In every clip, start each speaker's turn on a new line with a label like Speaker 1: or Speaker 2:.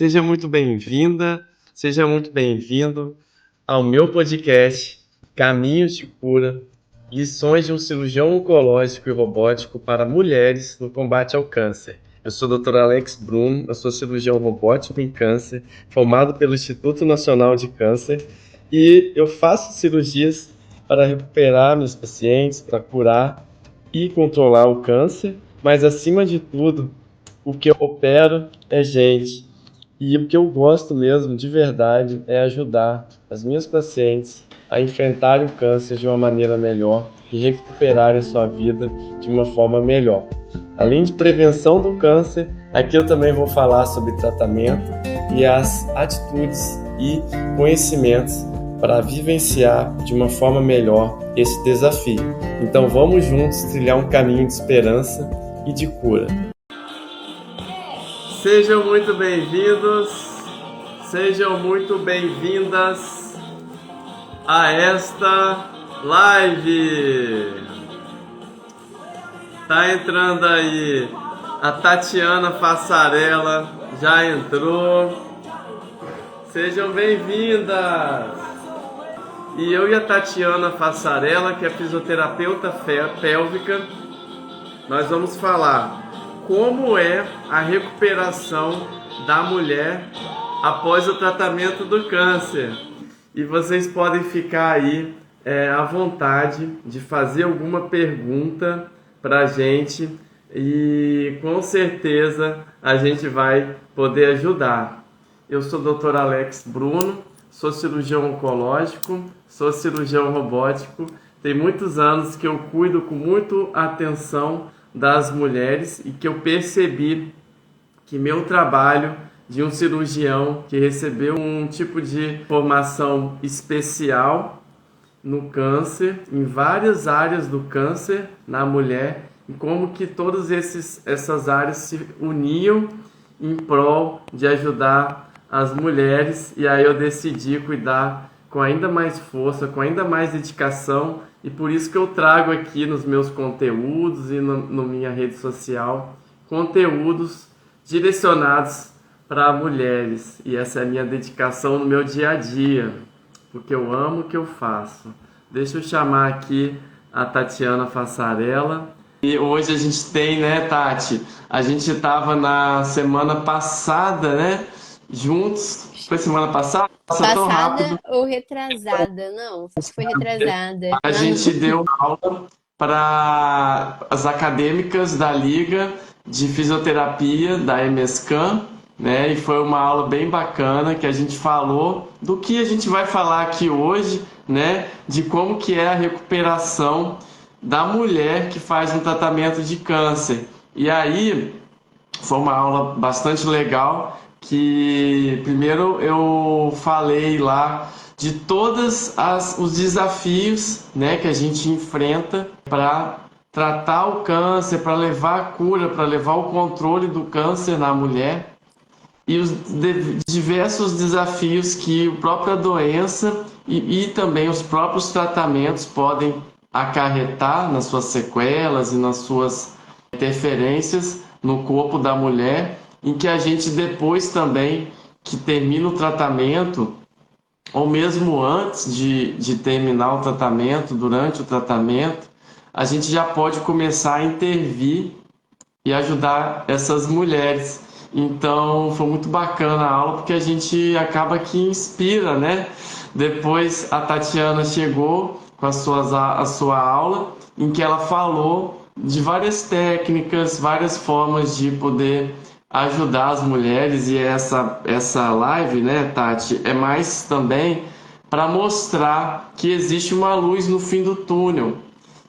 Speaker 1: Seja muito bem-vinda, seja muito bem-vindo ao meu podcast Caminhos de Cura, lições de um cirurgião oncológico e robótico para mulheres no combate ao câncer. Eu sou o Dr. Alex Bruno, eu sou cirurgião robótico em câncer, formado pelo Instituto Nacional de Câncer, e eu faço cirurgias para recuperar meus pacientes, para curar e controlar o câncer, mas acima de tudo, o que eu opero é gente. E o que eu gosto mesmo, de verdade, é ajudar as minhas pacientes a enfrentarem o câncer de uma maneira melhor e recuperarem a sua vida de uma forma melhor. Além de prevenção do câncer, aqui eu também vou falar sobre tratamento e as atitudes e conhecimentos para vivenciar de uma forma melhor esse desafio. Então vamos juntos trilhar um caminho de esperança e de cura. Sejam muito bem-vindos, sejam muito bem-vindas a esta live. Tá entrando aí a Tatiana Fassarella, já entrou. Sejam bem-vindas. E eu e a Tatiana Fassarella, que é fisioterapeuta pélvica, nós vamos falar como é a recuperação da mulher após o tratamento do câncer. E vocês podem ficar aí à vontade de fazer alguma pergunta para a gente e com certeza a gente vai poder ajudar. Eu sou o Dr. Alex Bruno, sou cirurgião oncológico, sou cirurgião robótico. Tem muitos anos que eu cuido com muita atenção das mulheres e que eu percebi que meu trabalho de um cirurgião que recebeu um tipo de formação especial no câncer, em várias áreas do câncer na mulher, e como que todas essas áreas se uniam em prol de ajudar as mulheres, e aí eu decidi cuidar com ainda mais força, com ainda mais dedicação, e por isso que eu trago aqui nos meus conteúdos e no minha rede social, conteúdos direcionados para mulheres. E essa é a minha dedicação no meu dia a dia, porque eu amo o que eu faço. Deixa eu chamar aqui a Tatiana Fassarella. E hoje a gente tem, né, Tati? A gente estava na semana passada, né, juntos. Foi semana passada? Passa tão rápido.
Speaker 2: Ou retrasada? Não, foi retrasada.
Speaker 1: A gente deu aula para as acadêmicas da Liga de Fisioterapia da MSCAM, né? E foi uma aula bem bacana que a gente falou do que a gente vai falar aqui hoje, né? De como que é a recuperação da mulher que faz um tratamento de câncer. E aí foi uma aula bastante legal, que primeiro eu falei lá de todos os desafios, né, que a gente enfrenta para tratar o câncer, para levar a cura, para levar o controle do câncer na mulher, e os diversos desafios que a própria doença e também os próprios tratamentos podem acarretar nas suas sequelas e nas suas interferências no corpo da mulher, em que a gente depois também que termina o tratamento, ou mesmo antes de terminar o tratamento, durante o tratamento, a gente já pode começar a intervir e ajudar essas mulheres. Então foi muito bacana a aula, porque a gente acaba que inspira, né? Depois a Tatiana chegou com a sua aula, em que ela falou de várias técnicas, várias formas de poder ajudar as mulheres. E essa live, né, Tati, é mais também para mostrar que existe uma luz no fim do túnel,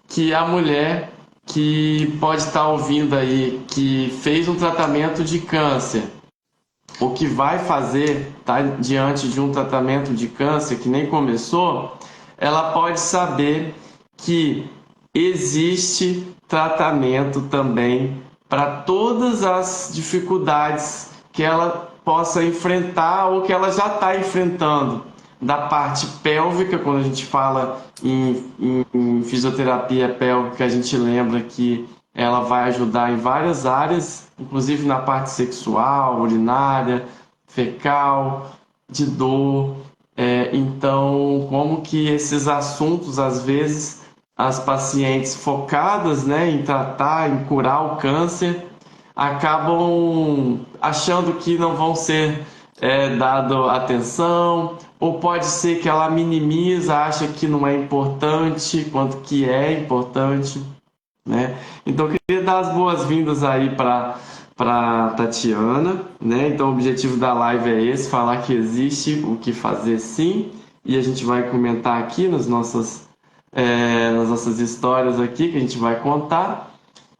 Speaker 1: que a mulher que pode estar ouvindo aí, que fez um tratamento de câncer, o que vai fazer, tá, diante de um tratamento de câncer que nem começou, ela pode saber que existe tratamento também para todas as dificuldades que ela possa enfrentar ou que ela já está enfrentando. Da parte pélvica, quando a gente fala em fisioterapia pélvica, a gente lembra que ela vai ajudar em várias áreas, inclusive na parte sexual, urinária, fecal, de dor. Então, como que esses assuntos, às vezes, as pacientes focadas, né, em tratar, em curar o câncer, acabam achando que não vão ser dado atenção, ou pode ser que ela minimiza, acha que não é importante, quanto que é importante, né? Então, eu queria dar as boas-vindas aí para Tatiana, né? Então, o objetivo da live é esse, falar que existe o que fazer sim, e a gente vai comentar aqui nas nossas histórias aqui que a gente vai contar.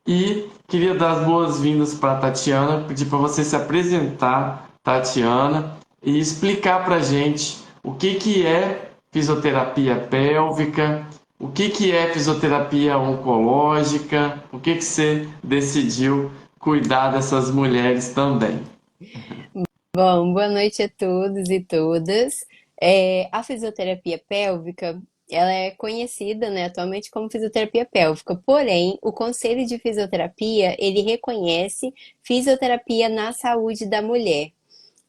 Speaker 1: E queria dar as boas-vindas para Tatiana, pedir para você se apresentar, Tatiana, e explicar para a gente o que é fisioterapia pélvica, o que é fisioterapia oncológica, o que você decidiu cuidar dessas mulheres também.
Speaker 2: Bom, boa noite a todos e todas. A fisioterapia pélvica, ela é conhecida, né, atualmente como fisioterapia pélvica. Porém, o Conselho de Fisioterapia, ele reconhece fisioterapia na saúde da mulher.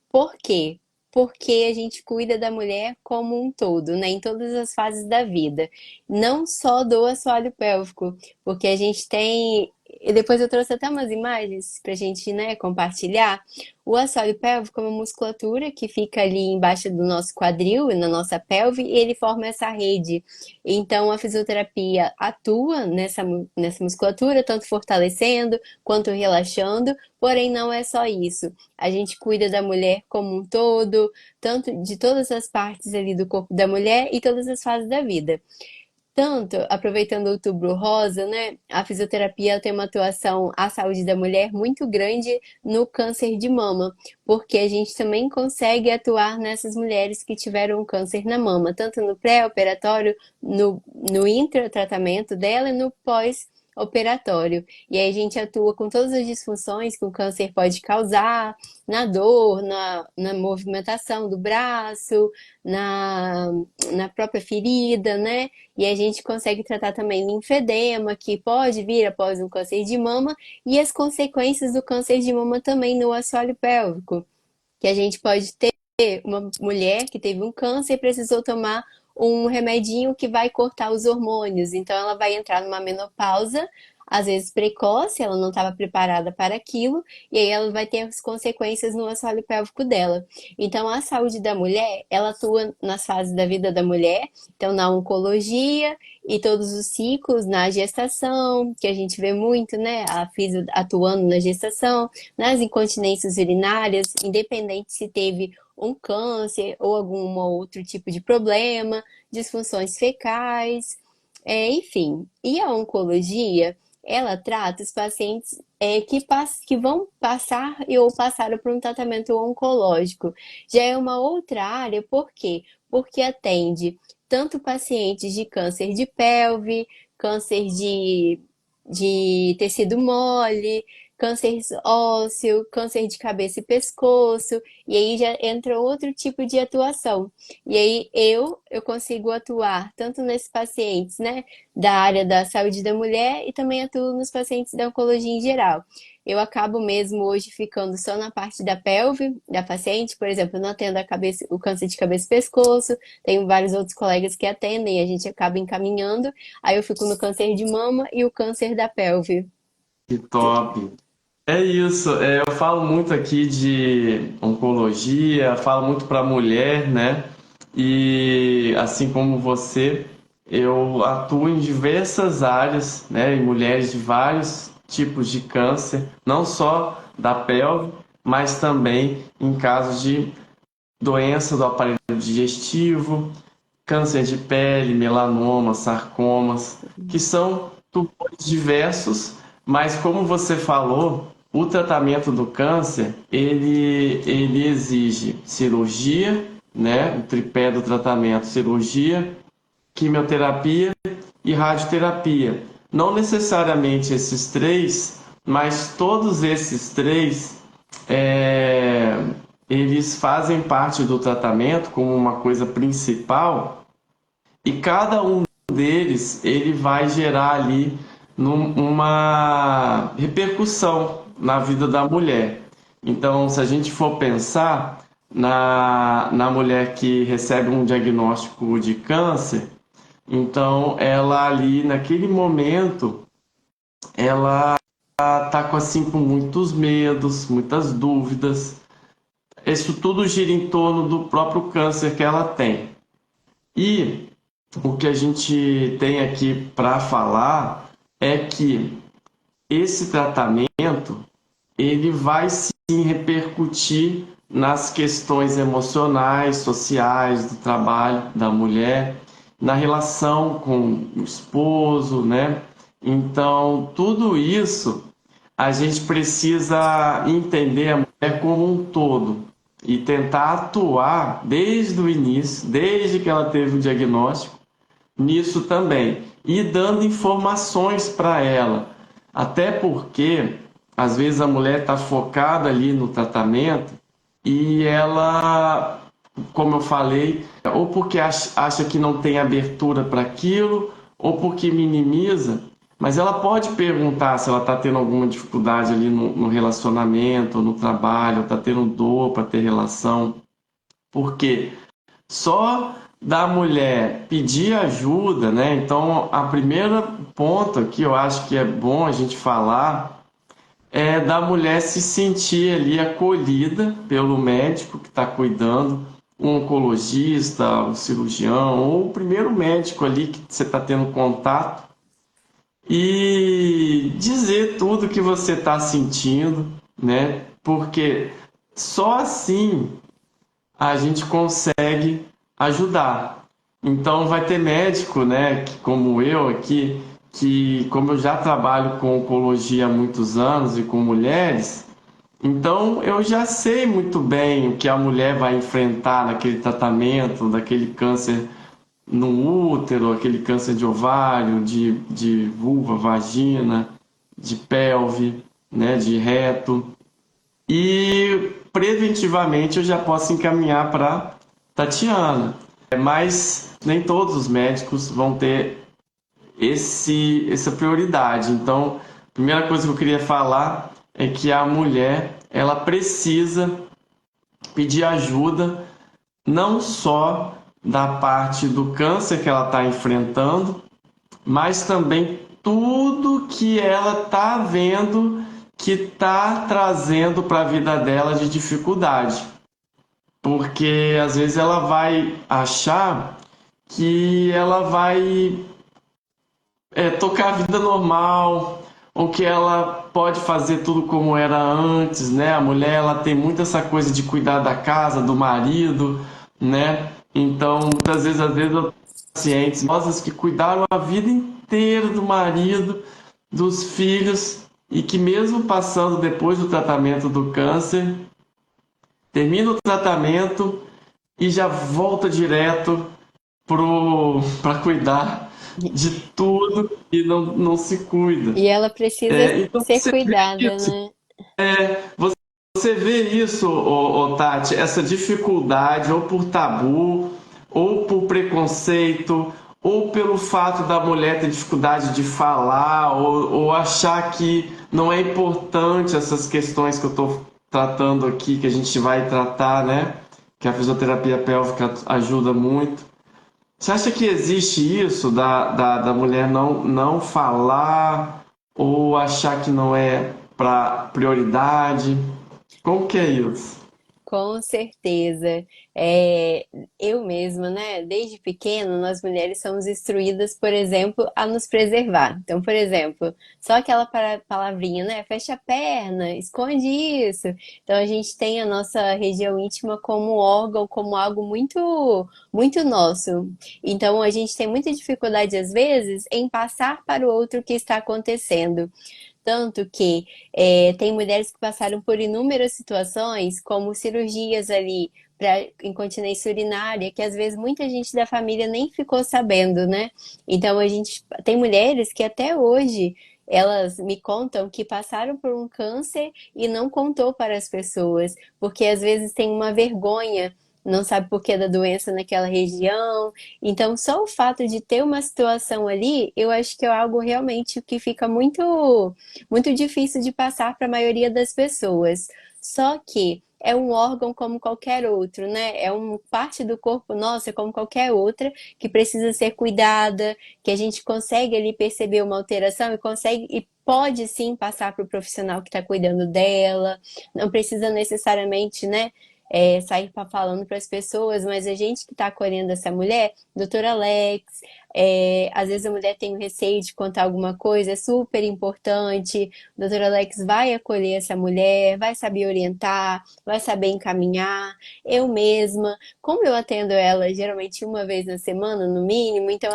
Speaker 2: Por quê? Porque a gente cuida da mulher como um todo, né? Em todas as fases da vida. Não só do assoalho pélvico, porque a gente tem. E depois eu trouxe até umas imagens pra gente, né, compartilhar. O assoalho pélvico é uma musculatura que fica ali embaixo do nosso quadril e na nossa pelve, e ele forma essa rede. Então a fisioterapia atua nessa musculatura, tanto fortalecendo quanto relaxando, porém não é só isso. A gente cuida da mulher como um todo, tanto de todas as partes ali do corpo da mulher e todas as fases da vida. Tanto, aproveitando o Outubro Rosa, né, a fisioterapia tem uma atuação à saúde da mulher muito grande no câncer de mama, porque a gente também consegue atuar nessas mulheres que tiveram câncer na mama, tanto no pré-operatório, no intratratamento dela e no pós-operatório. E aí a gente atua com todas as disfunções que o câncer pode causar, na dor, na movimentação do braço, na, na própria ferida, né? E a gente consegue tratar também linfedema, que pode vir após um câncer de mama, e as consequências do câncer de mama também no assoalho pélvico, que a gente pode ter uma mulher que teve um câncer e precisou tomar um remedinho que vai cortar os hormônios. Então ela vai entrar numa menopausa, às vezes precoce, ela não estava preparada para aquilo, e aí ela vai ter as consequências no assoalho pélvico dela. Então a saúde da mulher, ela atua nas fases da vida da mulher, então na oncologia e todos os ciclos, na gestação, que a gente vê muito, né, a fisio atuando na gestação, nas incontinências urinárias, independente se teve um câncer ou algum outro tipo de problema, disfunções fecais, enfim. E a oncologia, ela trata os pacientes que vão passar ou passaram por um tratamento oncológico. Já é uma outra área, por quê? Porque atende tanto pacientes de câncer de pelve, câncer de tecido mole, câncer ósseo, câncer de cabeça e pescoço, e aí já entra outro tipo de atuação. E aí eu consigo atuar tanto nesses pacientes, né, da área da saúde da mulher e também atuo nos pacientes da oncologia em geral. Eu acabo mesmo hoje ficando só na parte da pelve da paciente, por exemplo, eu não atendo o câncer de cabeça e pescoço, tenho vários outros colegas que atendem, a gente acaba encaminhando, aí eu fico no câncer de mama e o câncer da pelve.
Speaker 1: Que top! É isso, eu falo muito aqui de oncologia, falo muito para mulher, né? E assim como você, eu atuo em diversas áreas, né? Em mulheres de vários tipos de câncer, não só da pelve, mas também em casos de doença do aparelho digestivo, câncer de pele, melanoma, sarcomas, que são tumores diversos, mas como você falou, o tratamento do câncer, ele exige cirurgia, né? O tripé do tratamento, cirurgia, quimioterapia e radioterapia. Não necessariamente esses três, mas todos esses três, é, eles fazem parte do tratamento como uma coisa principal, e cada um deles ele vai gerar ali uma repercussão na vida da mulher. Então, se a gente for pensar, na mulher que recebe um diagnóstico de câncer. Então, ela ali, naquele momento, ela está com, assim, com muitos medos, muitas dúvidas. Isso tudo gira em torno do próprio câncer que ela tem. E o que a gente tem aqui para falar é que esse tratamento ele vai sim repercutir nas questões emocionais, sociais, do trabalho da mulher, na relação com o esposo, né? Então, tudo isso a gente precisa entender a mulher como um todo e tentar atuar desde o início, desde que ela teve o diagnóstico, nisso também, e dando informações para ela. Até porque, às vezes, a mulher está focada ali no tratamento e ela, como eu falei, ou porque acha que não tem abertura para aquilo, ou porque minimiza, mas ela pode perguntar se ela está tendo alguma dificuldade ali no relacionamento, ou no trabalho, ou está tendo dor para ter relação, porque só da mulher pedir ajuda, né? Então, a primeira ponto que eu acho que é bom a gente falar é da mulher se sentir ali acolhida pelo médico que está cuidando, um oncologista, um cirurgião, ou o primeiro médico ali que você está tendo contato, e dizer tudo que você está sentindo, né? Porque só assim a gente consegue ajudar. Então vai ter médico, né, que, como eu aqui, que como eu já trabalho com oncologia há muitos anos e com mulheres, então eu já sei muito bem o que a mulher vai enfrentar naquele tratamento, daquele câncer no útero, aquele câncer de ovário, de vulva, vagina, de pelve, né, de reto. E preventivamente eu já posso encaminhar para Tatiana. Mas nem todos os médicos vão ter essa prioridade. Então, a primeira coisa que eu queria falar é que a mulher ela precisa pedir ajuda não só da parte do câncer que ela está enfrentando, mas também tudo que ela está vendo que está trazendo para a vida dela de dificuldade. Porque às vezes ela vai achar que ela vai tocar a vida normal, ou que ela pode fazer tudo como era antes, né? A mulher ela tem muito essa coisa de cuidar da casa, do marido, né? Então, muitas vezes, às vezes, eu tenho pacientes famosas que cuidaram a vida inteira do marido, dos filhos, e que mesmo passando depois do tratamento do câncer, termina o tratamento e já volta direto para cuidar de tudo e não se cuida.
Speaker 2: E ela precisa
Speaker 1: Então
Speaker 2: ser cuidada,
Speaker 1: isso,
Speaker 2: né?
Speaker 1: você vê isso, Tati, essa dificuldade ou por tabu, ou por preconceito, ou pelo fato da mulher ter dificuldade de falar, ou achar que não é importante essas questões que eu estou tratando aqui, que a gente vai tratar, né? Que a fisioterapia pélvica ajuda muito. Você acha que existe isso da mulher não falar ou achar que não é para prioridade? Como que é isso?
Speaker 2: Com certeza. É, eu mesma, né? Desde pequeno, nós mulheres somos instruídas, por exemplo, a nos preservar. Então, por exemplo, só aquela palavrinha, né? Fecha a perna, esconde isso. Então, a gente tem a nossa região íntima como órgão, como algo muito, muito nosso. Então, a gente tem muita dificuldade, às vezes, em passar para o outro o que está acontecendo. Tanto que tem mulheres que passaram por inúmeras situações, como cirurgias ali para incontinência urinária, que às vezes muita gente da família nem ficou sabendo, né? Então a gente tem mulheres que até hoje elas me contam que passaram por um câncer e não contou para as pessoas, porque às vezes tem uma vergonha, não sabe por que da doença naquela região. Então, só o fato de ter uma situação ali, eu acho que é algo realmente que fica muito muito difícil de passar para a maioria das pessoas. Só que é um órgão como qualquer outro, né? É uma parte do corpo nosso, é como qualquer outra, que precisa ser cuidada, que a gente consegue ali perceber uma alteração e consegue e pode sim passar para o profissional que está cuidando dela. Não precisa necessariamente, né? Sair falando para as pessoas, mas a gente que está acolhendo essa mulher, doutora Alex, às vezes a mulher tem o receio de contar alguma coisa, é super importante. O doutor Alex vai acolher essa mulher, vai saber orientar, vai saber encaminhar. Eu mesma, como eu atendo ela geralmente uma vez na semana, no mínimo, então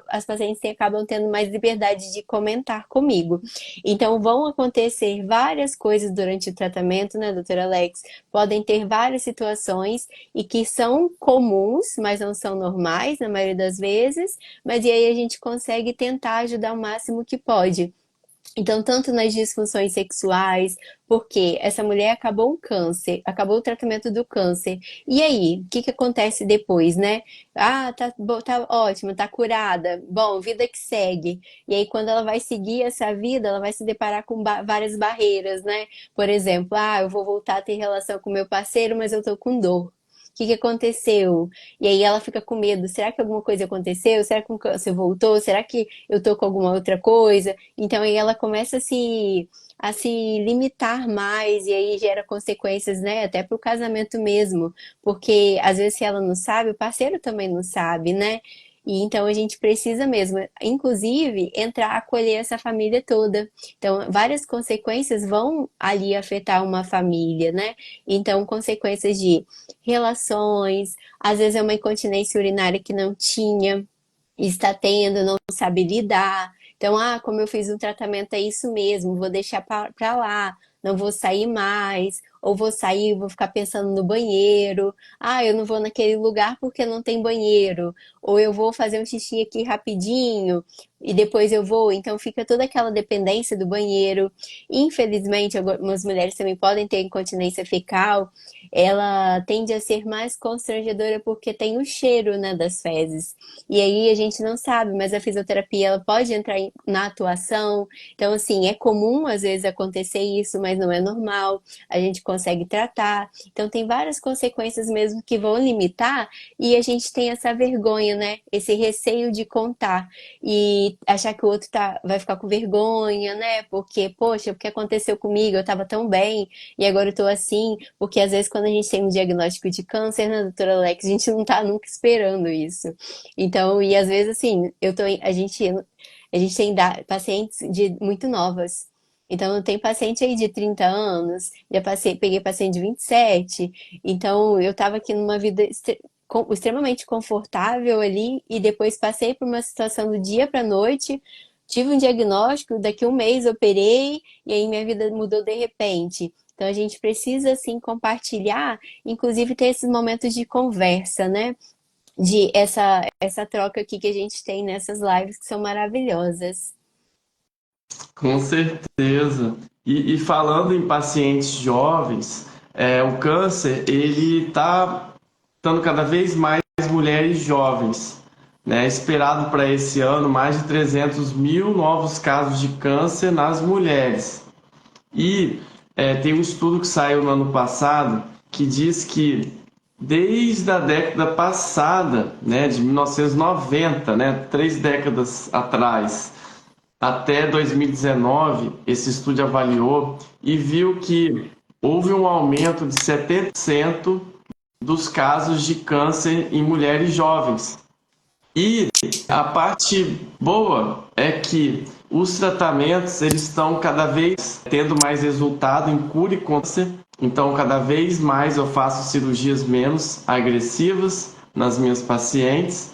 Speaker 2: as pacientes acabam tendo mais liberdade de comentar comigo. Então vão acontecer várias coisas durante o tratamento, né, doutora Alex? Podem ter várias situações e que são comuns, mas não são normais na maioria das vezes, mas e aí a gente consegue tentar ajudar o máximo que pode. Então, tanto nas disfunções sexuais, porque essa mulher acabou um câncer, acabou o tratamento do câncer. E aí, o que que acontece depois, né? Ah, tá ótimo, tá curada. Bom, vida que segue. E aí, quando ela vai seguir essa vida, ela vai se deparar com várias barreiras, né? Por exemplo, eu vou voltar a ter relação com meu parceiro, mas eu tô com dor. O que que aconteceu? E aí ela fica com medo. Será que alguma coisa aconteceu? Será que o câncer voltou? Será que eu tô com alguma outra coisa? Então aí ela começa a se limitar mais e aí gera consequências, né, até para o casamento mesmo, porque às vezes se ela não sabe, o parceiro também não sabe, né? E então a gente precisa mesmo, inclusive, entrar, acolher essa família toda. Então, várias consequências vão ali afetar uma família, né? Então, consequências de relações, às vezes é uma incontinência urinária que não tinha, está tendo, não sabe lidar. Então, como eu fiz um tratamento, é isso mesmo, vou deixar pra lá, não vou sair mais, ou vou sair, vou ficar pensando no banheiro. Eu não vou naquele lugar porque não tem banheiro, ou eu vou fazer um xixi aqui rapidinho e depois eu vou. Então, fica toda aquela dependência do banheiro. Infelizmente, algumas mulheres também podem ter incontinência fecal. Ela tende a ser mais constrangedora porque tem o cheiro, né, das fezes. E aí a gente não sabe, mas a fisioterapia ela pode entrar na atuação. Então, assim, é comum às vezes acontecer isso, mas não é normal. A gente consegue tratar. Então, tem várias consequências mesmo que vão limitar e a gente tem essa vergonha, né? Esse receio de contar e achar que o outro vai ficar com vergonha, né? Porque, poxa, o que aconteceu comigo? Eu tava tão bem e agora eu tô assim. Porque às vezes quando a gente tem um diagnóstico de câncer, né, doutora Alex, a gente não tá nunca esperando isso. Então, e às vezes assim, a gente tem pacientes muito novas. Então, tem paciente aí de 30 anos, peguei paciente de 27. Então, eu estava aqui numa vida extremamente confortável ali e depois passei por uma situação do dia para noite, tive um diagnóstico, daqui a um mês operei e aí minha vida mudou de repente. Então, a gente precisa, assim, compartilhar, inclusive ter esses momentos de conversa, né? De essa troca aqui que a gente tem nessas lives que são maravilhosas.
Speaker 1: Com certeza. E falando em pacientes jovens, o câncer ele está dando cada vez mais mulheres jovens, né? Esperado para esse ano mais de 300 mil novos casos de câncer nas mulheres. E tem um estudo que saiu no ano passado que diz que desde a década passada, né, de 1990, né, 3 décadas atrás, até 2019, esse estudo avaliou e viu que houve um aumento de 70% dos casos de câncer em mulheres jovens. E a parte boa é que os tratamentos eles estão cada vez tendo mais resultado em cura e câncer. Então, cada vez mais eu faço cirurgias menos agressivas nas minhas pacientes.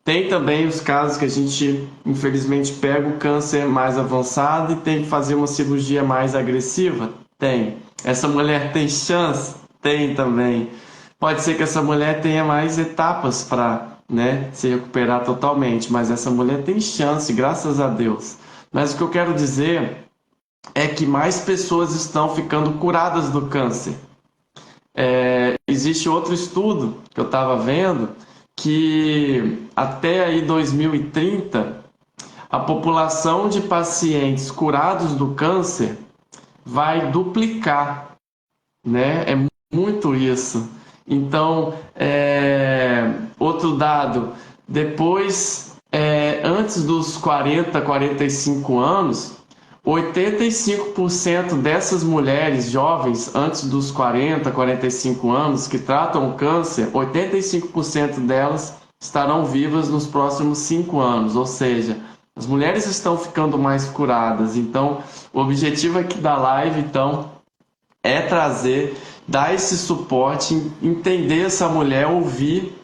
Speaker 1: Tem também os casos que a gente, infelizmente, pega o câncer mais avançado e tem que fazer uma cirurgia mais agressiva? Tem. Essa mulher tem chance? Tem também. Pode ser que essa mulher tenha mais etapas para, né, se recuperar totalmente, mas essa mulher tem chance, graças a Deus. Mas o que eu quero dizer é que mais pessoas estão ficando curadas do câncer. Existe outro estudo que eu estava vendo que até aí 2030 a população de pacientes curados do câncer vai duplicar, né? É muito isso. Então, outro dado, depois, antes dos 45 anos, 85% dessas mulheres jovens, antes dos 45 anos, que tratam câncer, 85% delas estarão vivas nos próximos 5 anos, ou seja, as mulheres estão ficando mais curadas. Então, o objetivo aqui da live, então, é trazer, dar esse suporte, entender essa mulher, ouvir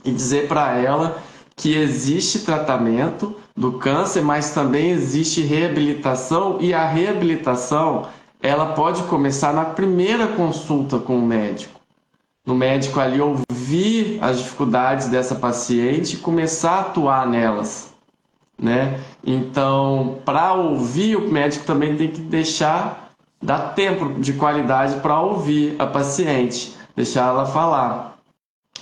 Speaker 1: e dizer para ela que existe tratamento do câncer, mas também existe reabilitação, e a reabilitação ela pode começar na primeira consulta com o médico. No médico ali ouvir as dificuldades dessa paciente e começar a atuar nelas, né? Então, para ouvir, o médico também tem que dar tempo de qualidade para ouvir a paciente, deixar ela falar.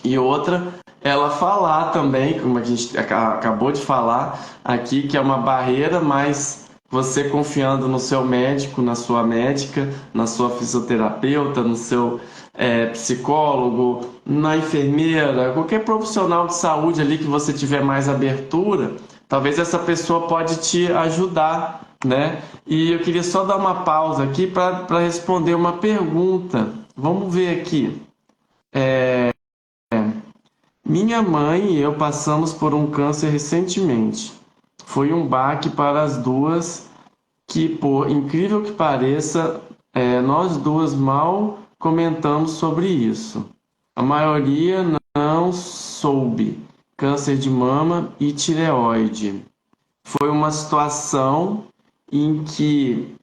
Speaker 1: E outra, ela falar também, como a gente acabou de falar aqui, que é uma barreira, mas você confiando no seu médico, na sua médica, na sua fisioterapeuta, no seu psicólogo, na enfermeira, qualquer profissional de saúde ali que você tiver mais abertura, talvez essa pessoa pode te ajudar, né? E eu queria só dar uma pausa aqui para responder uma pergunta. Vamos ver aqui. Minha mãe e eu passamos por um câncer recentemente. Foi um baque para as duas que, por incrível que pareça, nós duas mal comentamos sobre isso. A maioria não soube. Câncer de mama e tireoide. Foi uma situação em que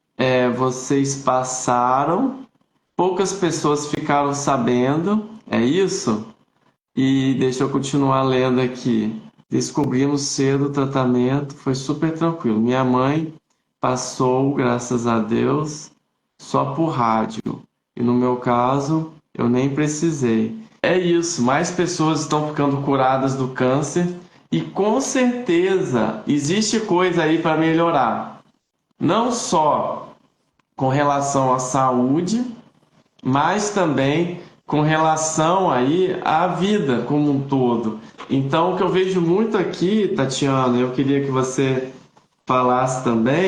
Speaker 1: vocês passaram, poucas pessoas ficaram sabendo, é isso? E deixa eu continuar lendo aqui. Descobrimos cedo o tratamento, foi super tranquilo. Minha mãe passou, graças a Deus, só por rádio. E no meu caso, eu nem precisei. É isso, mais pessoas estão ficando curadas do câncer e com certeza existe coisa aí para melhorar. Não só com relação à saúde, mas também com relação aí à vida como um todo. Então, o que eu vejo muito aqui, Tatiana, eu queria que você falasse também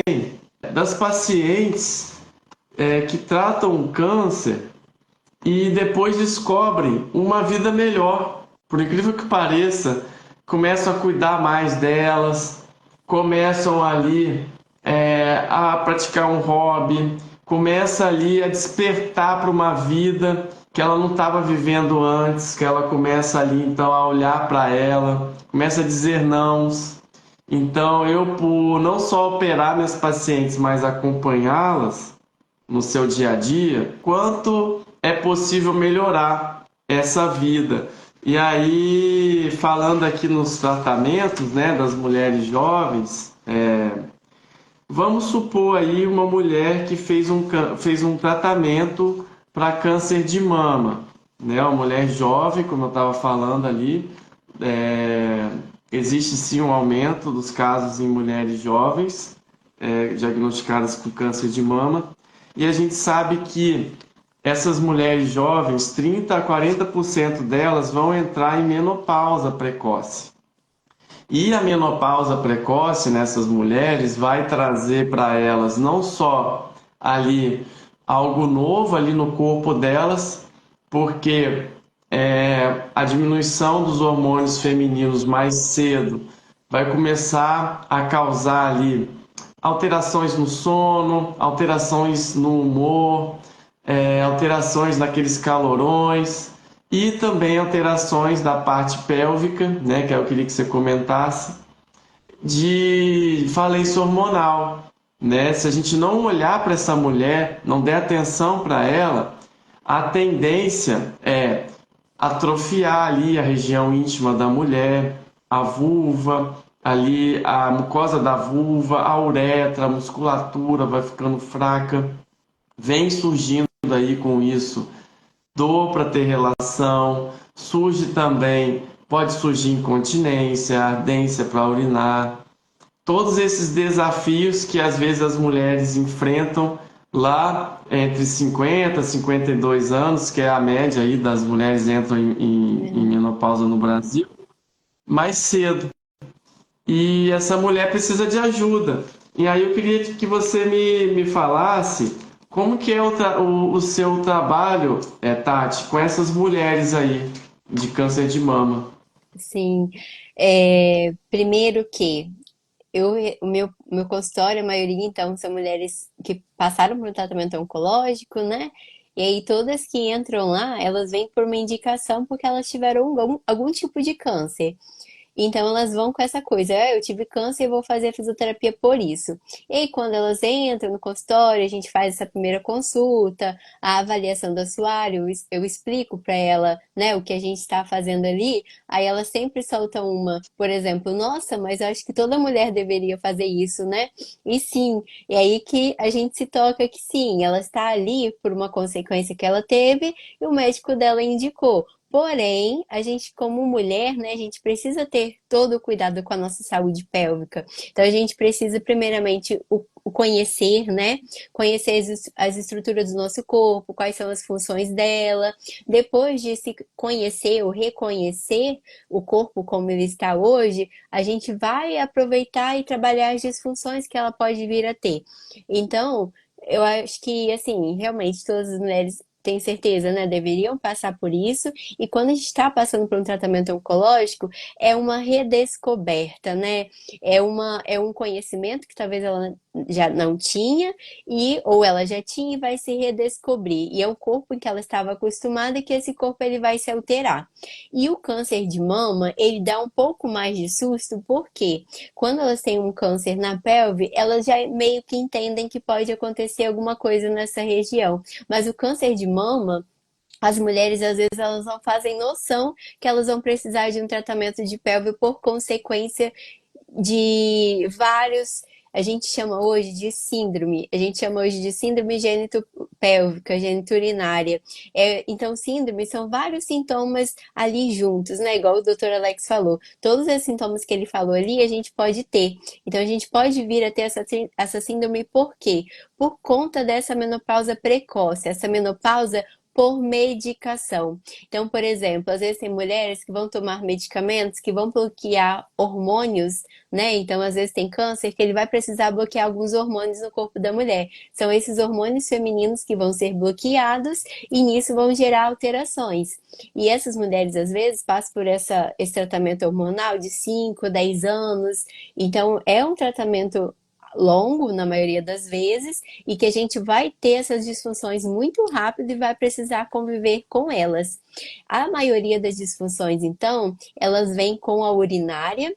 Speaker 1: das pacientes que tratam o câncer e depois descobrem uma vida melhor. Por incrível que pareça, começam a cuidar mais delas, começam ali a praticar um hobby, começa ali a despertar para uma vida que ela não estava vivendo antes, que ela começa ali então a olhar para ela, começa a dizer nãos. Então eu, por não só operar minhas pacientes, mas acompanhá-las no seu dia a dia, quanto é possível melhorar essa vida. E aí, falando aqui nos tratamentos, né, das mulheres jovens, vamos supor aí uma mulher que fez um tratamento para câncer de mama, né? Uma mulher jovem, como eu estava falando ali, existe sim um aumento dos casos em mulheres jovens diagnosticadas com câncer de mama, e a gente sabe que essas mulheres jovens, 30 a 40% delas vão entrar em menopausa precoce. E a menopausa precoce nessas mulheres vai trazer para elas não só ali algo novo ali no corpo delas, porque a diminuição dos hormônios femininos mais cedo vai começar a causar ali alterações no sono, alterações no humor, alterações naqueles calorões e também alterações da parte pélvica, né, que eu queria que você comentasse, de falência hormonal, né? Se a gente não olhar para essa mulher, não der atenção para ela, a tendência é atrofiar ali a região íntima da mulher, a vulva, ali a mucosa da vulva, a uretra, a musculatura vai ficando fraca, vem surgindo aí com isso dor para ter relação, surge também, pode surgir incontinência, ardência para urinar. Todos esses desafios que às vezes as mulheres enfrentam lá entre 50 e 52 anos, que é a média aí das mulheres entram em
Speaker 2: Uhum.
Speaker 1: menopausa no Brasil, mais cedo. E essa mulher precisa de ajuda. E aí eu queria que você me falasse como que é o seu trabalho, Tati, com essas mulheres aí de câncer de mama.
Speaker 2: Sim. Primeiro que o meu consultório, a maioria, então, são mulheres que passaram por um tratamento oncológico, né? E aí todas que entram lá, elas vêm por uma indicação porque elas tiveram algum tipo de câncer. Então elas vão com essa coisa, eu tive câncer e vou fazer fisioterapia por isso. E aí quando elas entram no consultório, a gente faz essa primeira consulta, a avaliação do assoalho, eu explico para ela, né, o que a gente está fazendo ali, aí elas sempre soltam uma, por exemplo, nossa, mas eu acho que toda mulher deveria fazer isso, né? E sim, e aí que a gente se toca que sim, ela está ali por uma consequência que ela teve e o médico dela indicou. Porém, a gente, como mulher, né, a gente precisa ter todo o cuidado com a nossa saúde pélvica. Então, a gente precisa, primeiramente, o conhecer, né? Conhecer as estruturas do nosso corpo, quais são as funções dela. Depois de se conhecer ou reconhecer o corpo como ele está hoje, a gente vai aproveitar e trabalhar as disfunções que ela pode vir a ter. Então, eu acho que, assim, realmente todas as mulheres tenho certeza, né, deveriam passar por isso. E quando a gente está passando por um tratamento oncológico, é uma redescoberta, né? É um conhecimento que talvez ela já não tinha, ou ela já tinha e vai se redescobrir. E é um corpo em que ela estava acostumada e que esse corpo ele vai se alterar. E o câncer de mama, ele dá um pouco mais de susto, porque quando elas têm um câncer na pelve, elas já meio que entendem que pode acontecer alguma coisa nessa região. Mas o câncer de mama, as mulheres às vezes elas não fazem noção que elas vão precisar de um tratamento de pelve por consequência de vários, a gente chama hoje de síndrome, a gente chama hoje de síndrome genitopélvica, geniturinária. Então, síndrome são vários sintomas ali juntos, né? Igual o doutor Alex falou. Todos os sintomas que ele falou ali, a gente pode ter. Então, a gente pode vir a ter essa síndrome por quê? Por conta dessa menopausa precoce, essa menopausa por medicação. Então, por exemplo, às vezes tem mulheres que vão tomar medicamentos que vão bloquear hormônios, né? Então, às vezes tem câncer que ele vai precisar bloquear alguns hormônios no corpo da mulher. São esses hormônios femininos que vão ser bloqueados e nisso vão gerar alterações. E essas mulheres, às vezes, passam por esse tratamento hormonal de 5, 10 anos. Então, é um tratamento longo na maioria das vezes e que a gente vai ter essas disfunções muito rápido e vai precisar conviver com elas. A maioria das disfunções, então, elas vêm com a urinária,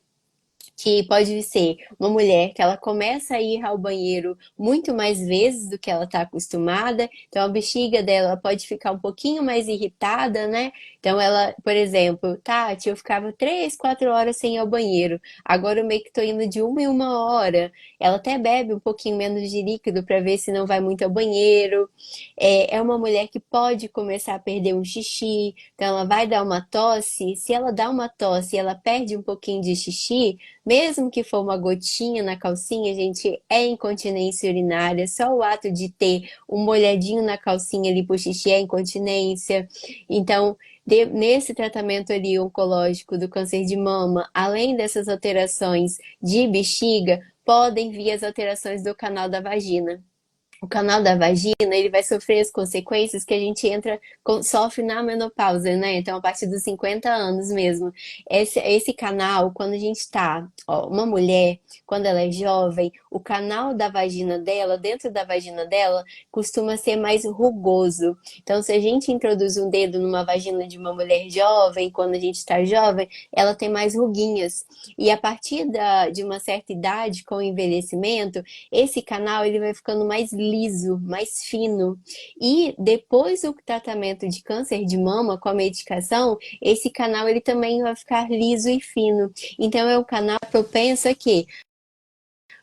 Speaker 2: que pode ser uma mulher que ela começa a ir ao banheiro muito mais vezes do que ela está acostumada, então a bexiga dela pode ficar um pouquinho mais irritada, né? Então ela, por exemplo, Tati, eu ficava 3, 4 horas sem ir ao banheiro, agora eu meio que tô indo de uma em uma hora. Ela até bebe um pouquinho menos de líquido para ver se não vai muito ao banheiro. É uma mulher que pode começar a perder um xixi, então ela vai dar uma tosse. Se ela dá uma tosse e ela perde um pouquinho de xixi, mesmo que for uma gotinha na calcinha, gente, é incontinência urinária. Só o ato de ter um molhadinho na calcinha ali por xixi é incontinência. Então, nesse tratamento ali oncológico do câncer de mama, além dessas alterações de bexiga, podem vir as alterações do canal da vagina. O canal da vagina, ele vai sofrer as consequências que a gente sofre na menopausa, né? Então, a partir dos 50 anos mesmo. Esse canal, quando a gente tá, ó, uma mulher, quando ela é jovem, o canal da vagina dela, dentro da vagina dela, costuma ser mais rugoso. Então, se a gente introduz um dedo numa vagina de uma mulher jovem, quando a gente está jovem, ela tem mais ruguinhas. E a partir de uma certa idade, com o envelhecimento, esse canal ele vai ficando mais liso, mais fino. E depois do tratamento de câncer de mama com a medicação, esse canal ele também vai ficar liso e fino. Então é um canal propenso a quê?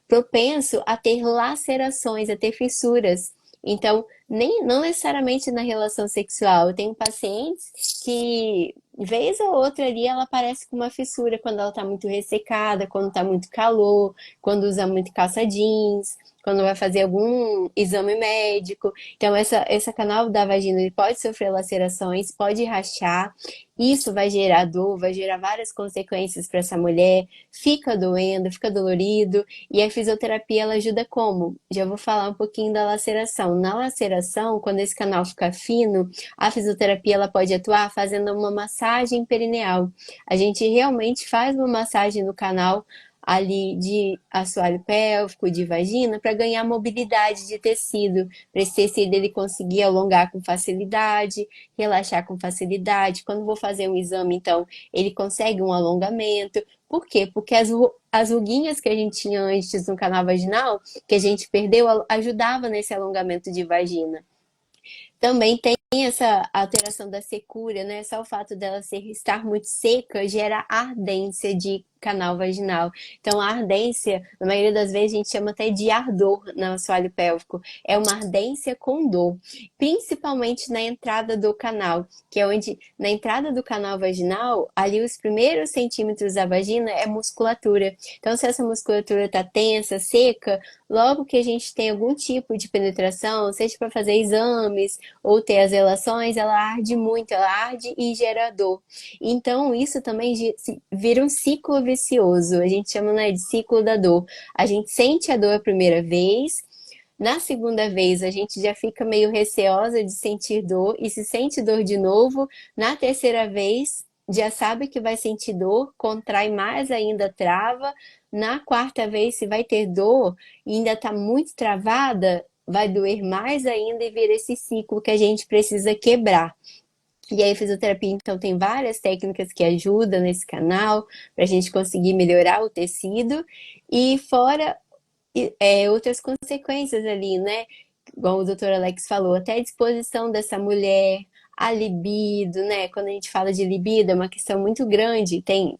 Speaker 2: Propenso a ter lacerações, a ter fissuras. Então, não necessariamente na relação sexual. Eu tenho pacientes que, vez ou outra ali, ela aparece com uma fissura quando ela está muito ressecada, quando está muito calor, quando usa muito calça jeans, quando vai fazer algum exame médico. Então, essa canal da vagina ele pode sofrer lacerações, pode rachar. Isso vai gerar dor, vai gerar várias consequências para essa mulher. Fica doendo, fica dolorido. E a fisioterapia ela ajuda como? Já vou falar um pouquinho da laceração. Na laceração, quando esse canal fica fino, a fisioterapia ela pode atuar fazendo uma massagem perineal. A gente realmente faz uma massagem no canal ali de assoalho pélvico, de vagina, para ganhar mobilidade de tecido, para esse tecido ele conseguir alongar com facilidade, relaxar com facilidade. Quando vou fazer um exame, então, ele consegue um alongamento. Por quê? Porque as ruguinhas que a gente tinha antes no canal vaginal, que a gente perdeu, ajudava nesse alongamento de vagina. Também tem essa alteração da secura, né? Só o fato dela estar muito seca gera ardência de canal vaginal. Então, a ardência, na maioria das vezes, a gente chama até de ardor no assoalho pélvico. É uma ardência com dor, principalmente na entrada do canal, que é onde, na entrada do canal vaginal, ali os primeiros centímetros da vagina é musculatura. Então, se essa musculatura está tensa, seca, logo que a gente tem algum tipo de penetração, seja para fazer exames ou ter as relações, ela arde muito, ela arde e gera dor. Então, isso também vira um ciclo vicioso. A gente chama, né, de ciclo da dor. A gente sente a dor a primeira vez, na segunda vez a gente já fica meio receosa de sentir dor e se sente dor de novo. Na terceira vez, já sabe que vai sentir dor, contrai mais ainda, trava. Na quarta vez, se vai ter dor e ainda está muito travada, vai doer mais ainda e vira esse ciclo que a gente precisa quebrar. E aí, a fisioterapia, então, tem várias técnicas que ajudam nesse canal para a gente conseguir melhorar o tecido e fora outras consequências ali, né? Igual o doutor Alex falou, até a disposição dessa mulher, a libido, né? Quando a gente fala de libido, é uma questão muito grande, tem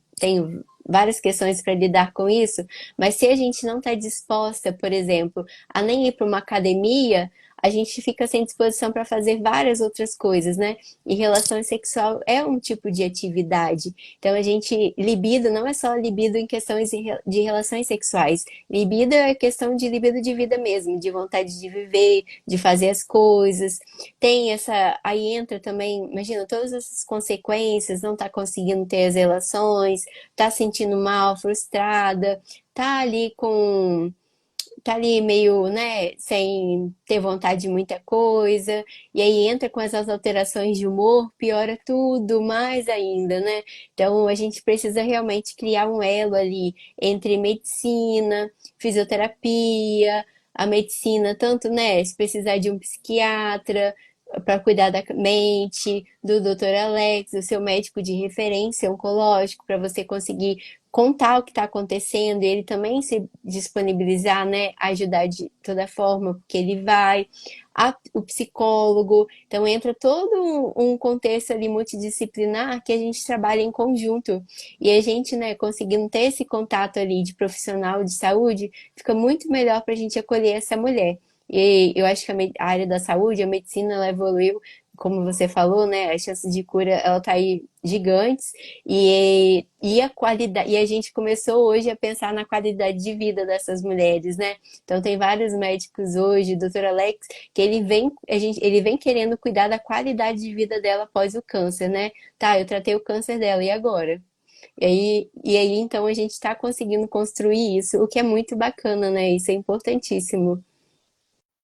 Speaker 2: várias questões para lidar com isso, mas se a gente não está disposta, por exemplo, a nem ir para uma academia, a gente fica sem disposição para fazer várias outras coisas, né? E relação sexual é um tipo de atividade. Então, libido não é só libido em questões de relações sexuais. Libido é questão de libido de vida mesmo, de vontade de viver, de fazer as coisas. Aí entra também, imagina, todas essas consequências, não tá conseguindo ter as relações, tá sentindo mal, frustrada, tá ali com tá ali meio, né, sem ter vontade de muita coisa, e aí entra com essas alterações de humor, piora tudo mais ainda, né? Então a gente precisa realmente criar um elo ali entre medicina, fisioterapia, a medicina, tanto, né, se precisar de um psiquiatra para cuidar da mente, do Dr. Alex, o seu médico de referência oncológico, para você conseguir contar o que está acontecendo e ele também se disponibilizar, né, a ajudar de toda forma, porque ele vai, o psicólogo, então entra todo um contexto ali multidisciplinar que a gente trabalha em conjunto e a gente, né, conseguindo ter esse contato ali de profissional de saúde, fica muito melhor para a gente acolher essa mulher. E eu acho que a área da saúde, a medicina, ela evoluiu, como você falou, né? As chances de cura, ela tá aí gigantes e a qualidade, e a gente começou hoje a pensar na qualidade de vida dessas mulheres, né? Então tem vários médicos hoje, o Dr. Alex, que ele vem querendo cuidar da qualidade de vida dela após o câncer, né? Tá, eu tratei o câncer dela, e agora? E aí então a gente está conseguindo construir isso, o que é muito bacana, né? Isso é importantíssimo.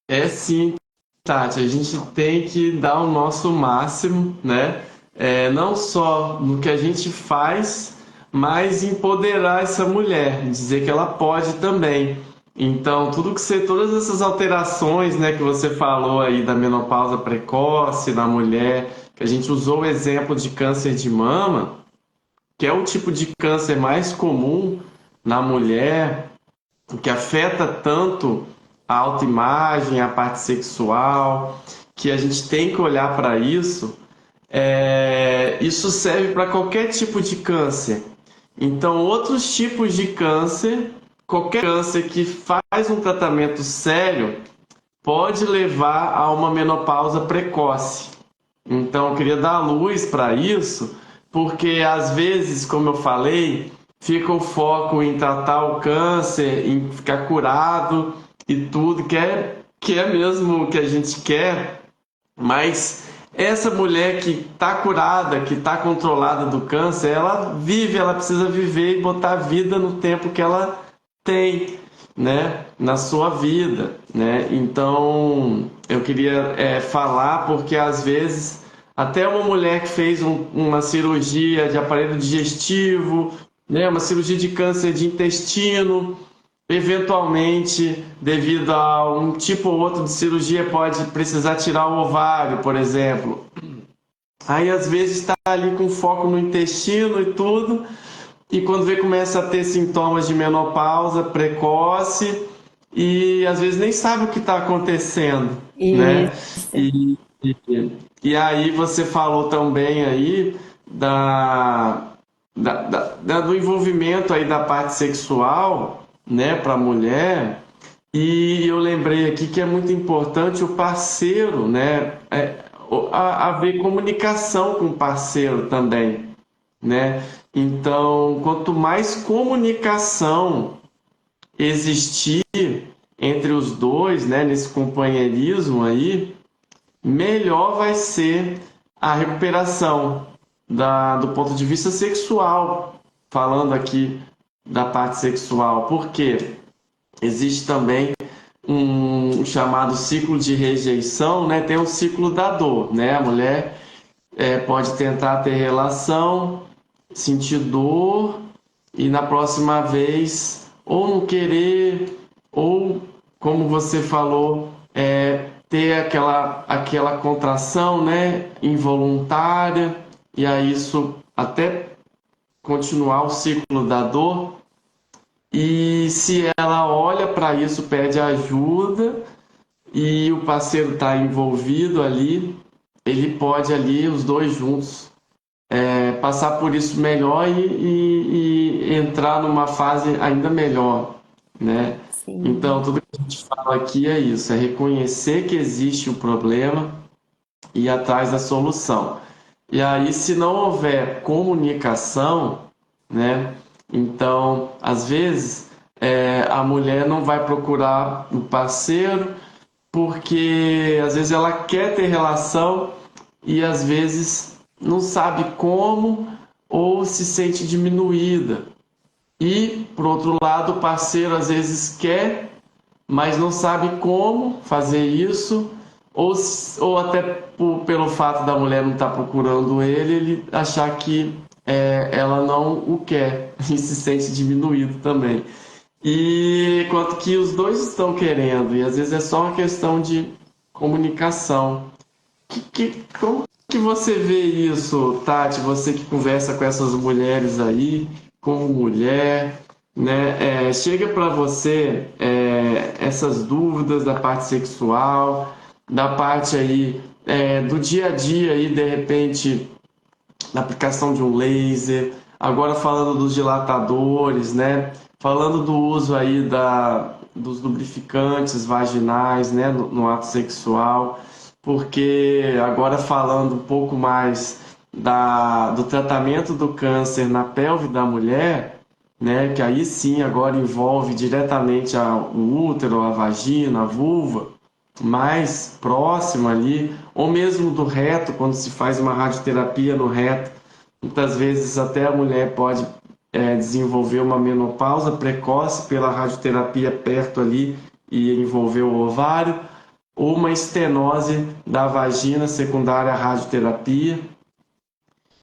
Speaker 1: É sim, Tati, a gente tem que dar o nosso máximo, né? Não só no que a gente faz, mas empoderar essa mulher, dizer que ela pode também. Então, todas essas alterações, né, que você falou aí da menopausa precoce na mulher, que a gente usou o exemplo de câncer de mama, que é o tipo de câncer mais comum na mulher, que afeta tanto a autoimagem, a parte sexual, que a gente tem que olhar para isso. Isso serve para qualquer tipo de câncer. Então, outros tipos de câncer, qualquer câncer que faz um tratamento sério, pode levar a uma menopausa precoce. Então, eu queria dar luz para isso, porque às vezes, como eu falei, fica o foco em tratar o câncer, em ficar curado, e tudo, que é mesmo o que a gente quer, mas essa mulher que está curada, que está controlada do câncer, ela vive, ela precisa viver e botar a vida no tempo que ela tem, né, na sua vida, né? Então, eu queria falar porque às vezes até uma mulher que fez uma cirurgia de aparelho digestivo, né, uma cirurgia de câncer de intestino, eventualmente, devido a um tipo ou outro de cirurgia, pode precisar tirar o ovário, por exemplo. Aí às vezes está ali com foco no intestino e tudo, e quando vê começa a ter sintomas de menopausa precoce e às vezes nem sabe o que está acontecendo, né?
Speaker 2: Isso.
Speaker 1: E, e, e aí você falou também aí do envolvimento aí da parte sexual, né, para a mulher. E eu lembrei aqui que é muito importante o parceiro, né? Haver comunicação com o parceiro também, né? Então, quanto mais comunicação existir entre os dois, né, nesse companheirismo aí, melhor vai ser a recuperação do ponto de vista sexual, falando aqui da parte sexual, porque existe também um chamado ciclo de rejeição, né? Tem o ciclo da dor, né? A mulher pode tentar ter relação, sentir dor e na próxima vez ou não querer ou, como você falou, ter aquela contração, né, involuntária e aí isso até continuar o ciclo da dor. E se ela olha para isso, pede ajuda e o parceiro está envolvido ali, ele pode ali, os dois juntos, passar por isso melhor e entrar numa fase ainda melhor, né? Então,
Speaker 2: Sim.
Speaker 1: tudo que a gente fala aqui é isso, é reconhecer que existe o problema e ir atrás da solução. E aí, se não houver comunicação, né? Então, às vezes, a mulher não vai procurar o parceiro porque às vezes ela quer ter relação e às vezes não sabe como ou se sente diminuída. E, por outro lado, o parceiro às vezes quer, mas não sabe como fazer isso, ou até pelo fato da mulher não estar procurando ele achar que ela não o quer e se sente diminuído também. E quanto que os dois estão querendo, e às vezes é só uma questão de comunicação. Como que você vê isso, Tati? Você que conversa com essas mulheres aí, como mulher, né? Chega para você essas dúvidas da parte sexual, da parte aí do dia a dia aí, de repente, na aplicação de um laser, agora falando dos dilatadores, né? Falando do uso aí dos lubrificantes vaginais, né? No ato sexual, porque agora falando um pouco mais do tratamento do câncer na pelve da mulher, né? Que aí sim agora envolve diretamente o útero, a vagina, a vulva, mais próximo ali, ou mesmo do reto, quando se faz uma radioterapia no reto, muitas vezes até a mulher pode desenvolver uma menopausa precoce pela radioterapia perto ali e envolver o ovário, ou uma estenose da vagina secundária à radioterapia,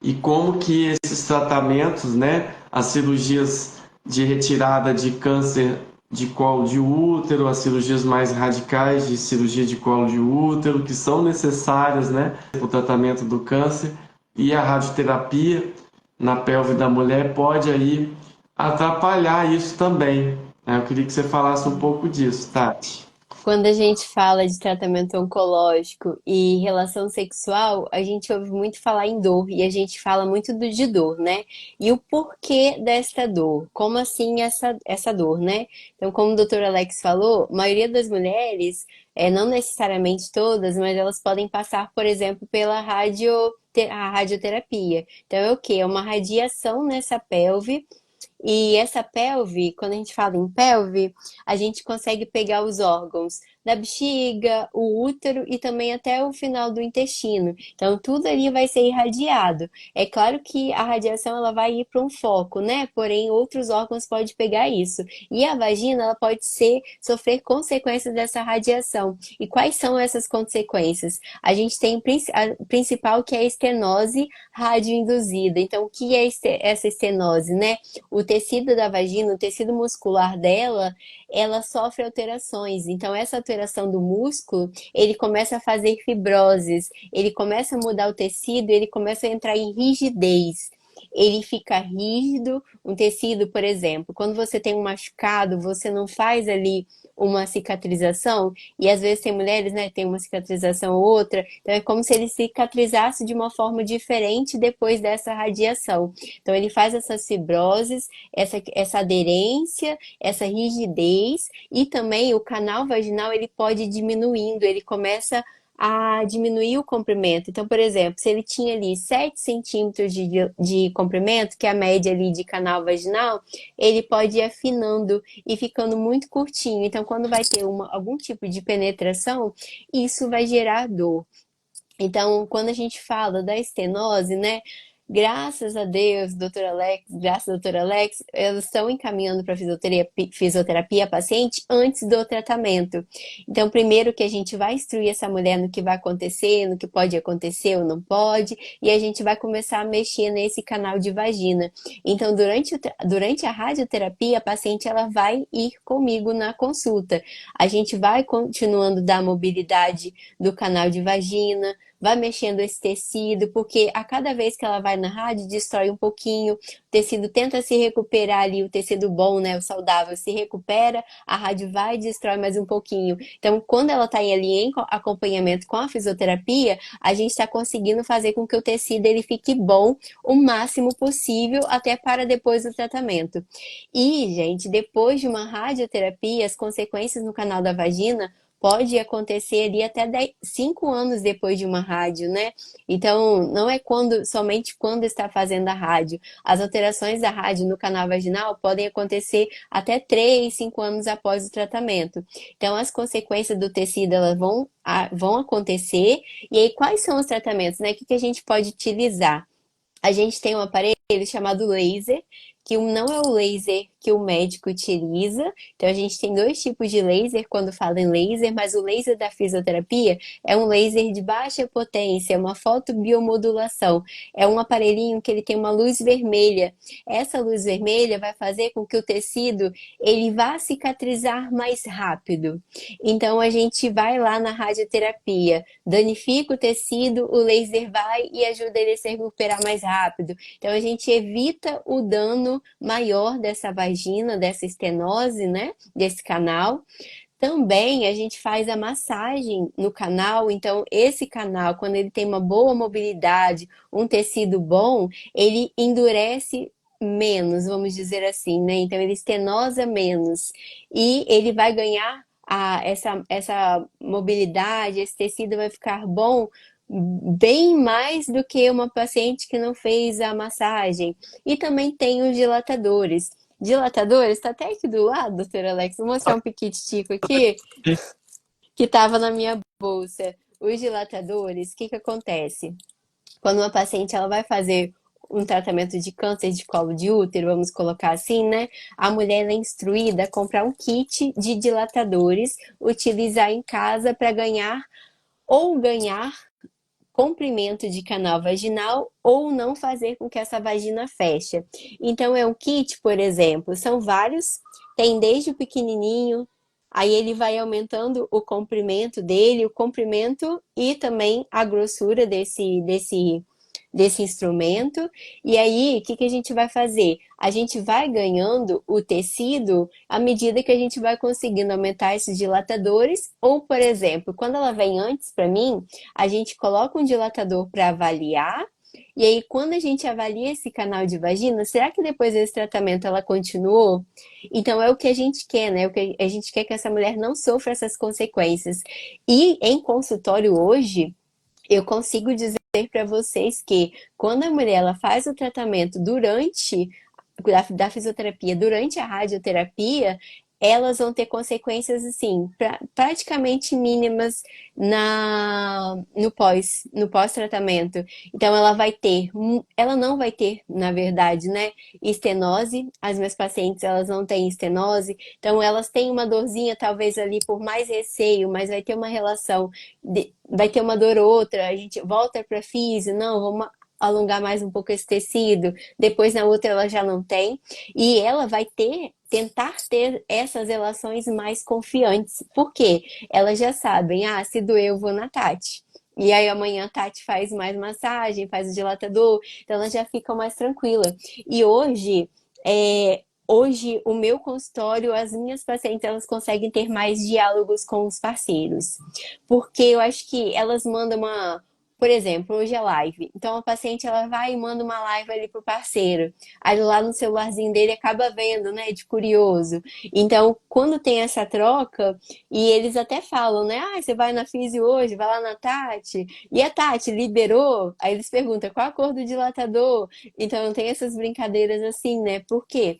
Speaker 1: e como que esses tratamentos, né, as cirurgias de retirada de câncer de colo de útero, as cirurgias mais radicais de cirurgia de colo de útero, que são necessárias, né, para o tratamento do câncer, e a radioterapia na pelve da mulher pode aí atrapalhar isso também, né? Eu queria que você falasse um pouco disso, Tati.
Speaker 2: Quando a gente fala de tratamento oncológico e relação sexual, a gente ouve muito falar em dor e a gente fala muito de dor, né? E o porquê desta dor? Como assim essa dor, né? Então, como o doutor Alex falou, a maioria das mulheres, não necessariamente todas, mas elas podem passar, por exemplo, pela a radioterapia. Então, é o quê? É uma radiação nessa pelve E essa pelve, quando a gente fala em pelve, a gente consegue pegar os órgãos da bexiga, o útero e também até o final do intestino. Então, tudo ali vai ser irradiado. É claro que a radiação ela vai ir para um foco, né? Porém, outros órgãos podem pegar isso. E a vagina, ela pode sofrer consequências dessa radiação. E quais são essas consequências? A gente tem a principal que é a estenose radioinduzida. Então, o que é essa estenose, né? O tecido da vagina, o tecido muscular dela, ela sofre alterações. Então, essa alteração do músculo, ele começa a fazer fibroses, ele começa a mudar o tecido, ele começa a entrar em rigidez. Ele fica rígido, um tecido, por exemplo, quando você tem um machucado, você não faz ali uma cicatrização, e às vezes tem mulheres, né, tem uma cicatrização ou outra, então é como se ele cicatrizasse de uma forma diferente depois dessa radiação. Então ele faz essas fibroses, essa aderência, essa rigidez, e também o canal vaginal ele pode ir diminuindo, ele começa a diminuir o comprimento. Então, por exemplo, se ele tinha ali 7 centímetros de comprimento, que é a média ali de canal vaginal, ele pode ir afinando e ficando muito curtinho. Então, quando vai ter algum tipo de penetração, isso vai gerar dor. Então, quando a gente fala da estenose, né? Graças a Deus, doutora Alex, graças a doutora Alex, elas estão encaminhando para fisioterapia a paciente antes do tratamento. Então, primeiro que a gente vai instruir essa mulher no que vai acontecer, no que pode acontecer ou não pode, e a gente vai começar a mexer nesse canal de vagina. Então, durante a radioterapia, a paciente ela vai ir comigo na consulta. A gente vai continuando da mobilidade do canal de vagina, vai mexendo esse tecido, porque a cada vez que ela vai na rádio, destrói um pouquinho, o tecido tenta se recuperar ali, o tecido bom, né, o saudável, se recupera, a rádio vai e destrói mais um pouquinho. Então, quando ela está ali em acompanhamento com a fisioterapia, a gente está conseguindo fazer com que o tecido ele fique bom o máximo possível, até para depois do tratamento. E, gente, depois de uma radioterapia, as consequências no canal da vagina pode acontecer ali até 5 anos depois de uma rádio, né? Então, não é somente quando está fazendo a rádio. As alterações da rádio no canal vaginal podem acontecer até 3, 5 anos após o tratamento. Então, as consequências do tecido elas vão acontecer. E aí, quais são os tratamentos, né? O que a gente pode utilizar? A gente tem um aparelho chamado laser, que não é o laser que o médico utiliza. Então, a gente tem dois tipos de laser quando fala em laser, mas o laser da fisioterapia é um laser de baixa potência, é uma fotobiomodulação. É um aparelhinho que ele tem uma luz vermelha. Essa luz vermelha vai fazer com que o tecido ele vá cicatrizar mais rápido. Então, a gente vai lá na radioterapia, danifica o tecido, o laser vai e ajuda ele a se recuperar mais rápido. Então, a gente evita o dano maior dessa vagina, dessa estenose, né? Desse canal. Também a gente faz a massagem no canal, então esse canal, quando ele tem uma boa mobilidade, um tecido bom, ele endurece menos, vamos dizer assim, né? Então ele estenosa menos e ele vai ganhar essa mobilidade, esse tecido vai ficar bom bem mais do que uma paciente que não fez a massagem. E também tem os dilatadores. Dilatadores, tá até aqui do lado, doutora Alex. Vou mostrar um piquititico aqui que tava na minha bolsa. Os dilatadores, o que que acontece? Quando uma paciente ela vai fazer um tratamento de câncer de colo de útero, vamos colocar assim, né? A mulher é instruída a comprar um kit de dilatadores, utilizar em casa para ganhar comprimento de canal vaginal ou não fazer com que essa vagina feche. Então é um kit, por exemplo, são vários, tem desde o pequenininho, aí ele vai aumentando o comprimento dele, o comprimento e também a grossura desse instrumento. E aí, o que que a gente vai fazer? A gente vai ganhando o tecido à medida que a gente vai conseguindo aumentar esses dilatadores. Ou, por exemplo, quando ela vem antes para mim, a gente coloca um dilatador para avaliar. E aí, quando a gente avalia esse canal de vagina, será que depois desse tratamento ela continuou? Então, é o que a gente quer, né? O que a gente quer que essa mulher não sofra essas consequências. E em consultório hoje, eu consigo dizer para vocês que quando a mulher ela faz o tratamento durante da fisioterapia durante a radioterapia, elas vão ter consequências assim, praticamente mínimas no pós-tratamento. Então ela não vai ter, na verdade, né, estenose. As minhas pacientes, elas não têm estenose, então elas têm uma dorzinha talvez ali por mais receio, mas vai ter uma relação, vai ter uma dor ou outra, a gente volta para físio, não, vamos alongar mais um pouco esse tecido, depois na outra ela já não tem, e ela vai tentar ter essas relações mais confiantes. Por quê? Elas já sabem, se doer eu vou na Tati. E aí amanhã a Tati faz mais massagem, faz o dilatador, então ela já fica mais tranquila. E hoje o meu consultório, as minhas pacientes, elas conseguem ter mais diálogos com os parceiros. Porque eu acho que elas mandam por exemplo, hoje é live. Então a paciente ela vai e manda uma live ali pro parceiro. Aí lá no celularzinho dele acaba vendo, né, de curioso. Então, quando tem essa troca, e eles até falam, né, você vai na Físio hoje, vai lá na Tati, e a Tati liberou? Aí eles perguntam, qual a cor do dilatador? Então tem essas brincadeiras assim, né, por quê?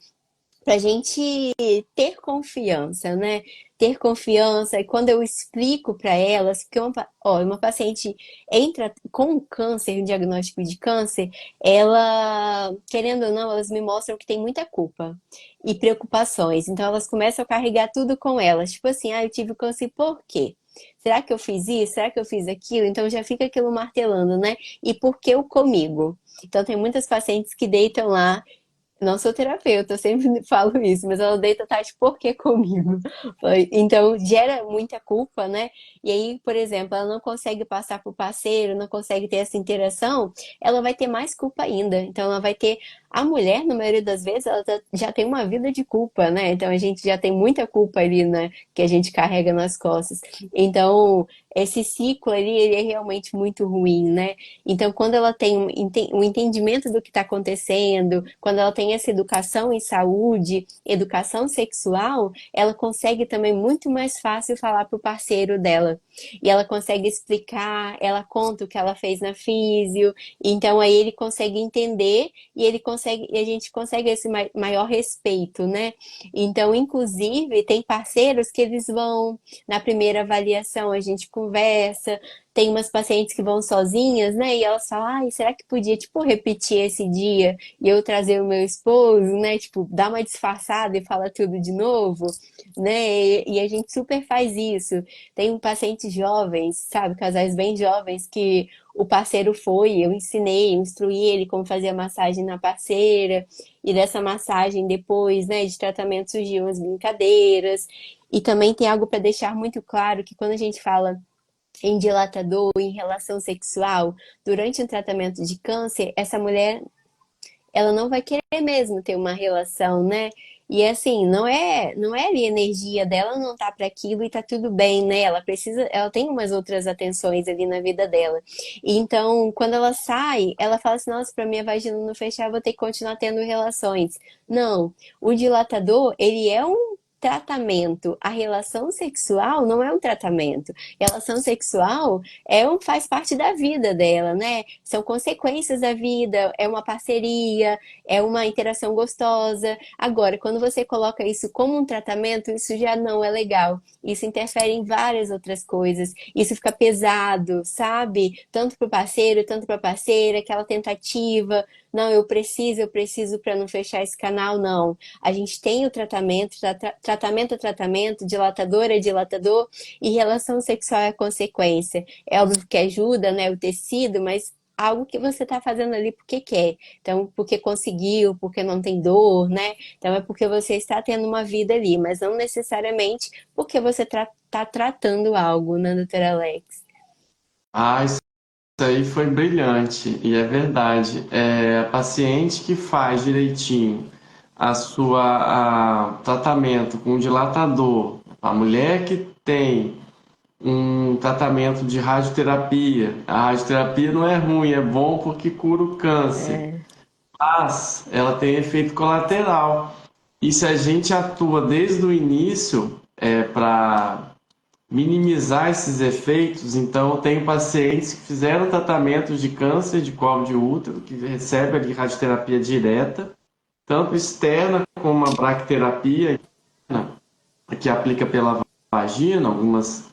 Speaker 2: Pra gente ter confiança, né? Ter confiança. E quando eu explico para elas, porque uma paciente entra com câncer, um diagnóstico de câncer, ela, querendo ou não, elas me mostram que tem muita culpa e preocupações. Então elas começam a carregar tudo com elas. Tipo assim, eu tive câncer por quê? Será que eu fiz isso? Será que eu fiz aquilo? Então já fica aquilo martelando, né? E por que eu comigo? Então tem muitas pacientes que deitam lá, não sou terapeuta, eu sempre falo isso, mas ela deita Tati, por que comigo? Então, gera muita culpa, né? E aí, por exemplo, ela não consegue passar pro parceiro, não consegue ter essa interação, ela vai ter mais culpa ainda. Então, ela vai ter. A mulher, na maioria das vezes, ela já tem uma vida de culpa, né? Então, a gente já tem muita culpa ali, né? Que a gente carrega nas costas. Então, esse ciclo ali, ele é realmente muito ruim, né? Então, quando ela tem um entendimento do que está acontecendo, quando ela tem essa educação em saúde, educação sexual, ela consegue também muito mais fácil falar para o parceiro dela. E ela consegue explicar, ela conta o que ela fez na físio, então aí ele consegue entender e a gente consegue esse maior respeito, né? Então, inclusive, tem parceiros que eles vão, na primeira avaliação, a gente conversa, tem umas pacientes que vão sozinhas, né? E elas falam, será que podia, tipo, repetir esse dia e eu trazer o meu esposo, né? Tipo, dar uma disfarçada e falar tudo de novo, né? E a gente super faz isso. Tem pacientes jovens, sabe? Casais bem jovens que o parceiro foi, eu ensinei, eu instruí ele como fazer a massagem na parceira. E dessa massagem depois, né, de tratamento surgiam as brincadeiras. E também tem algo para deixar muito claro que quando a gente fala em dilatador, em relação sexual, durante um tratamento de câncer, essa mulher, ela não vai querer mesmo ter uma relação, né? E assim, não é ali a energia dela não tá para aquilo e tá tudo bem, né? Ela tem umas outras atenções ali na vida dela. E então, quando ela sai, ela fala assim: "Nossa, para minha vagina não fechar, eu vou ter que continuar tendo relações". Não, o dilatador, ele é um tratamento. A relação sexual não é um tratamento. Relação sexual faz parte da vida dela, né? São consequências da vida, é uma parceria, é uma interação gostosa. Agora, quando você coloca isso como um tratamento, isso já não é legal. Isso interfere em várias outras coisas. Isso fica pesado, sabe? Tanto para o parceiro, tanto para a parceira, aquela tentativa. Não, eu preciso para não fechar esse canal, não. A gente tem o tratamento, tratamento é tratamento, dilatador é dilatador, e relação sexual é consequência. É óbvio que ajuda, né, o tecido, mas algo que você está fazendo ali porque quer. Então, porque conseguiu, porque não tem dor, né? Então, é porque você está tendo uma vida ali, mas não necessariamente porque você está tratando algo, né, doutora Alex?
Speaker 1: Isso aí foi brilhante e é verdade. A paciente que faz direitinho tratamento com dilatador, a mulher que tem um tratamento de radioterapia. A radioterapia não é ruim, é bom porque cura o câncer,
Speaker 2: É,
Speaker 1: mas ela tem efeito colateral. E se a gente atua desde o início para minimizar esses efeitos, então eu tenho pacientes que fizeram tratamento de câncer de colo de útero, que recebem ali radioterapia direta, tanto externa como a braquiterapia, né, que aplica pela vagina, algumas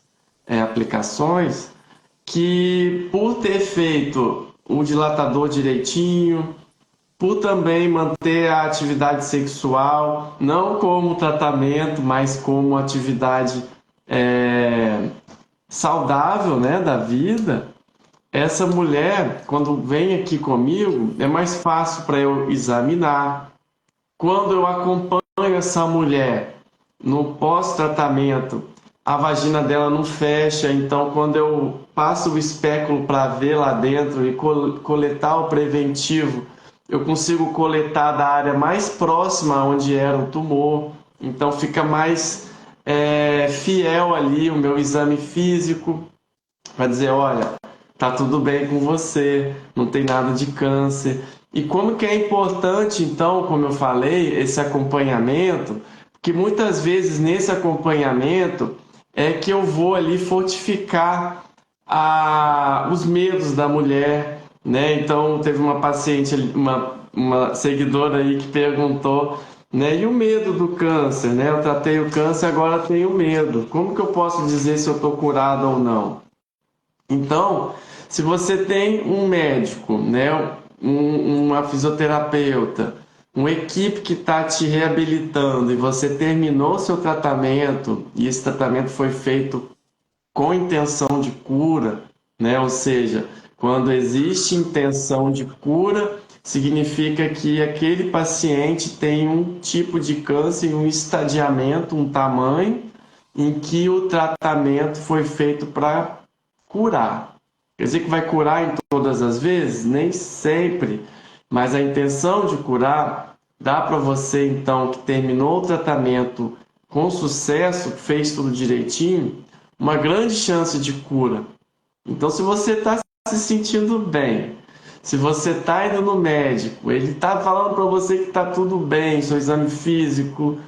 Speaker 1: aplicações, que por ter feito o dilatador direitinho, por também manter a atividade sexual, não como tratamento, mas como atividade é, saudável, né, da vida, essa mulher, quando vem aqui comigo, é mais fácil para eu examinar. Quando eu acompanho essa mulher no pós-tratamento, a vagina dela não fecha, então quando eu passo o espéculo para ver lá dentro e coletar o preventivo, eu consigo coletar da área mais próxima onde era o tumor, então fica mais fiel ali o meu exame físico para dizer, olha, tá tudo bem com você, não tem nada de câncer. E como que é importante, então, como eu falei, esse acompanhamento, que muitas vezes nesse acompanhamento é que eu vou ali fortificar os medos da mulher, né? Então, teve uma paciente, uma seguidora aí que perguntou, né? E o medo do câncer, né? Eu tratei o câncer, agora tenho medo. Como que eu posso dizer se eu estou curado ou não? Então, se você tem um médico, né, uma fisioterapeuta, uma equipe que está te reabilitando e você terminou seu tratamento e esse tratamento foi feito com intenção de cura, né, ou seja, quando existe intenção de cura, significa que aquele paciente tem um tipo de câncer, um estadiamento, um tamanho em que o tratamento foi feito para curar. Quer dizer que vai curar em todas as vezes? Nem sempre. Mas a intenção de curar dá para você, então, que terminou o tratamento com sucesso, fez tudo direitinho, uma grande chance de cura. Então, se você está se sentindo bem, se você está indo no médico, ele está falando para você que está tudo bem, seu exame físico,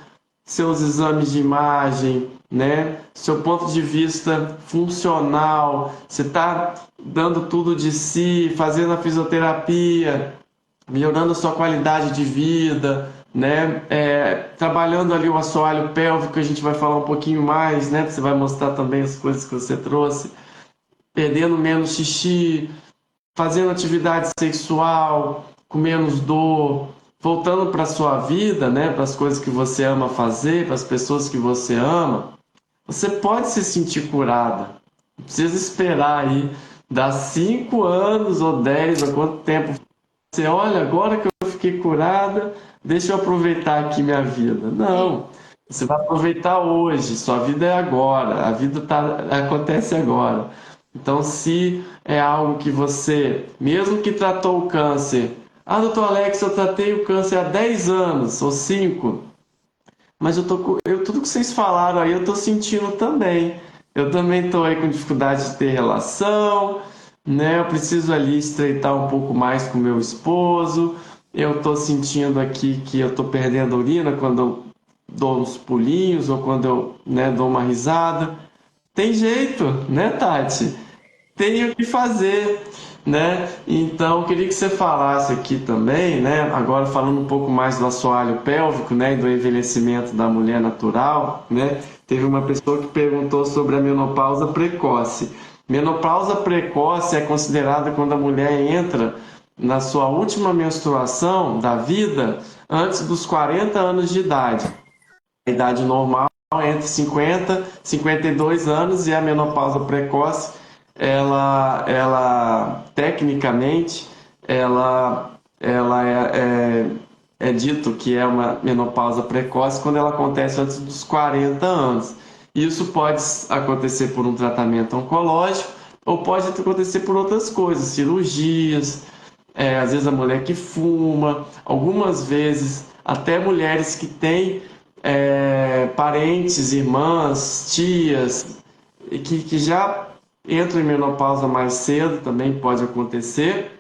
Speaker 1: seus exames de imagem, né? Seu ponto de vista funcional, você está dando tudo de si, fazendo a fisioterapia, melhorando a sua qualidade de vida, né? Trabalhando ali o assoalho pélvico, a gente vai falar um pouquinho mais, né? Você vai mostrar também as coisas que você trouxe, perdendo menos xixi, fazendo atividade sexual com menos dor, voltando para a sua vida, né, para as coisas que você ama fazer, para as pessoas que você ama, você pode se sentir curada. Não precisa esperar aí, dar 5 anos ou 10 ou quanto tempo. Você olha, agora que eu fiquei curada, deixa eu aproveitar aqui minha vida. Não, você vai aproveitar hoje, sua vida é agora, a vida acontece agora. Então, se é algo que você, mesmo que tratou o câncer, doutor Alex, eu tratei o câncer há 10 anos ou 5, mas tudo que vocês falaram aí eu tô sentindo também. Eu também tô aí com dificuldade de ter relação, né? Eu preciso ali estreitar um pouco mais com meu esposo. Eu tô sentindo aqui que eu tô perdendo a urina quando eu dou uns pulinhos ou quando eu, né, dou uma risada. Tem jeito, né, Tati? Tenho que fazer, né? Então, eu queria que você falasse aqui também, né? Agora falando um pouco mais do assoalho pélvico, né? E do envelhecimento da mulher natural, né? Teve uma pessoa que perguntou sobre a menopausa precoce. Menopausa precoce é considerada quando a mulher entra na sua última menstruação da vida antes dos 40 anos de idade. A idade normal é entre 50 e 52 anos e a menopausa precoce ela tecnicamente, ela é dito que é uma menopausa precoce quando ela acontece antes dos 40 anos. Isso pode acontecer por um tratamento oncológico ou pode acontecer por outras coisas, cirurgias, às vezes a mulher que fuma, algumas vezes até mulheres que têm parentes, irmãs, tias, que já entram em menopausa mais cedo, também pode acontecer.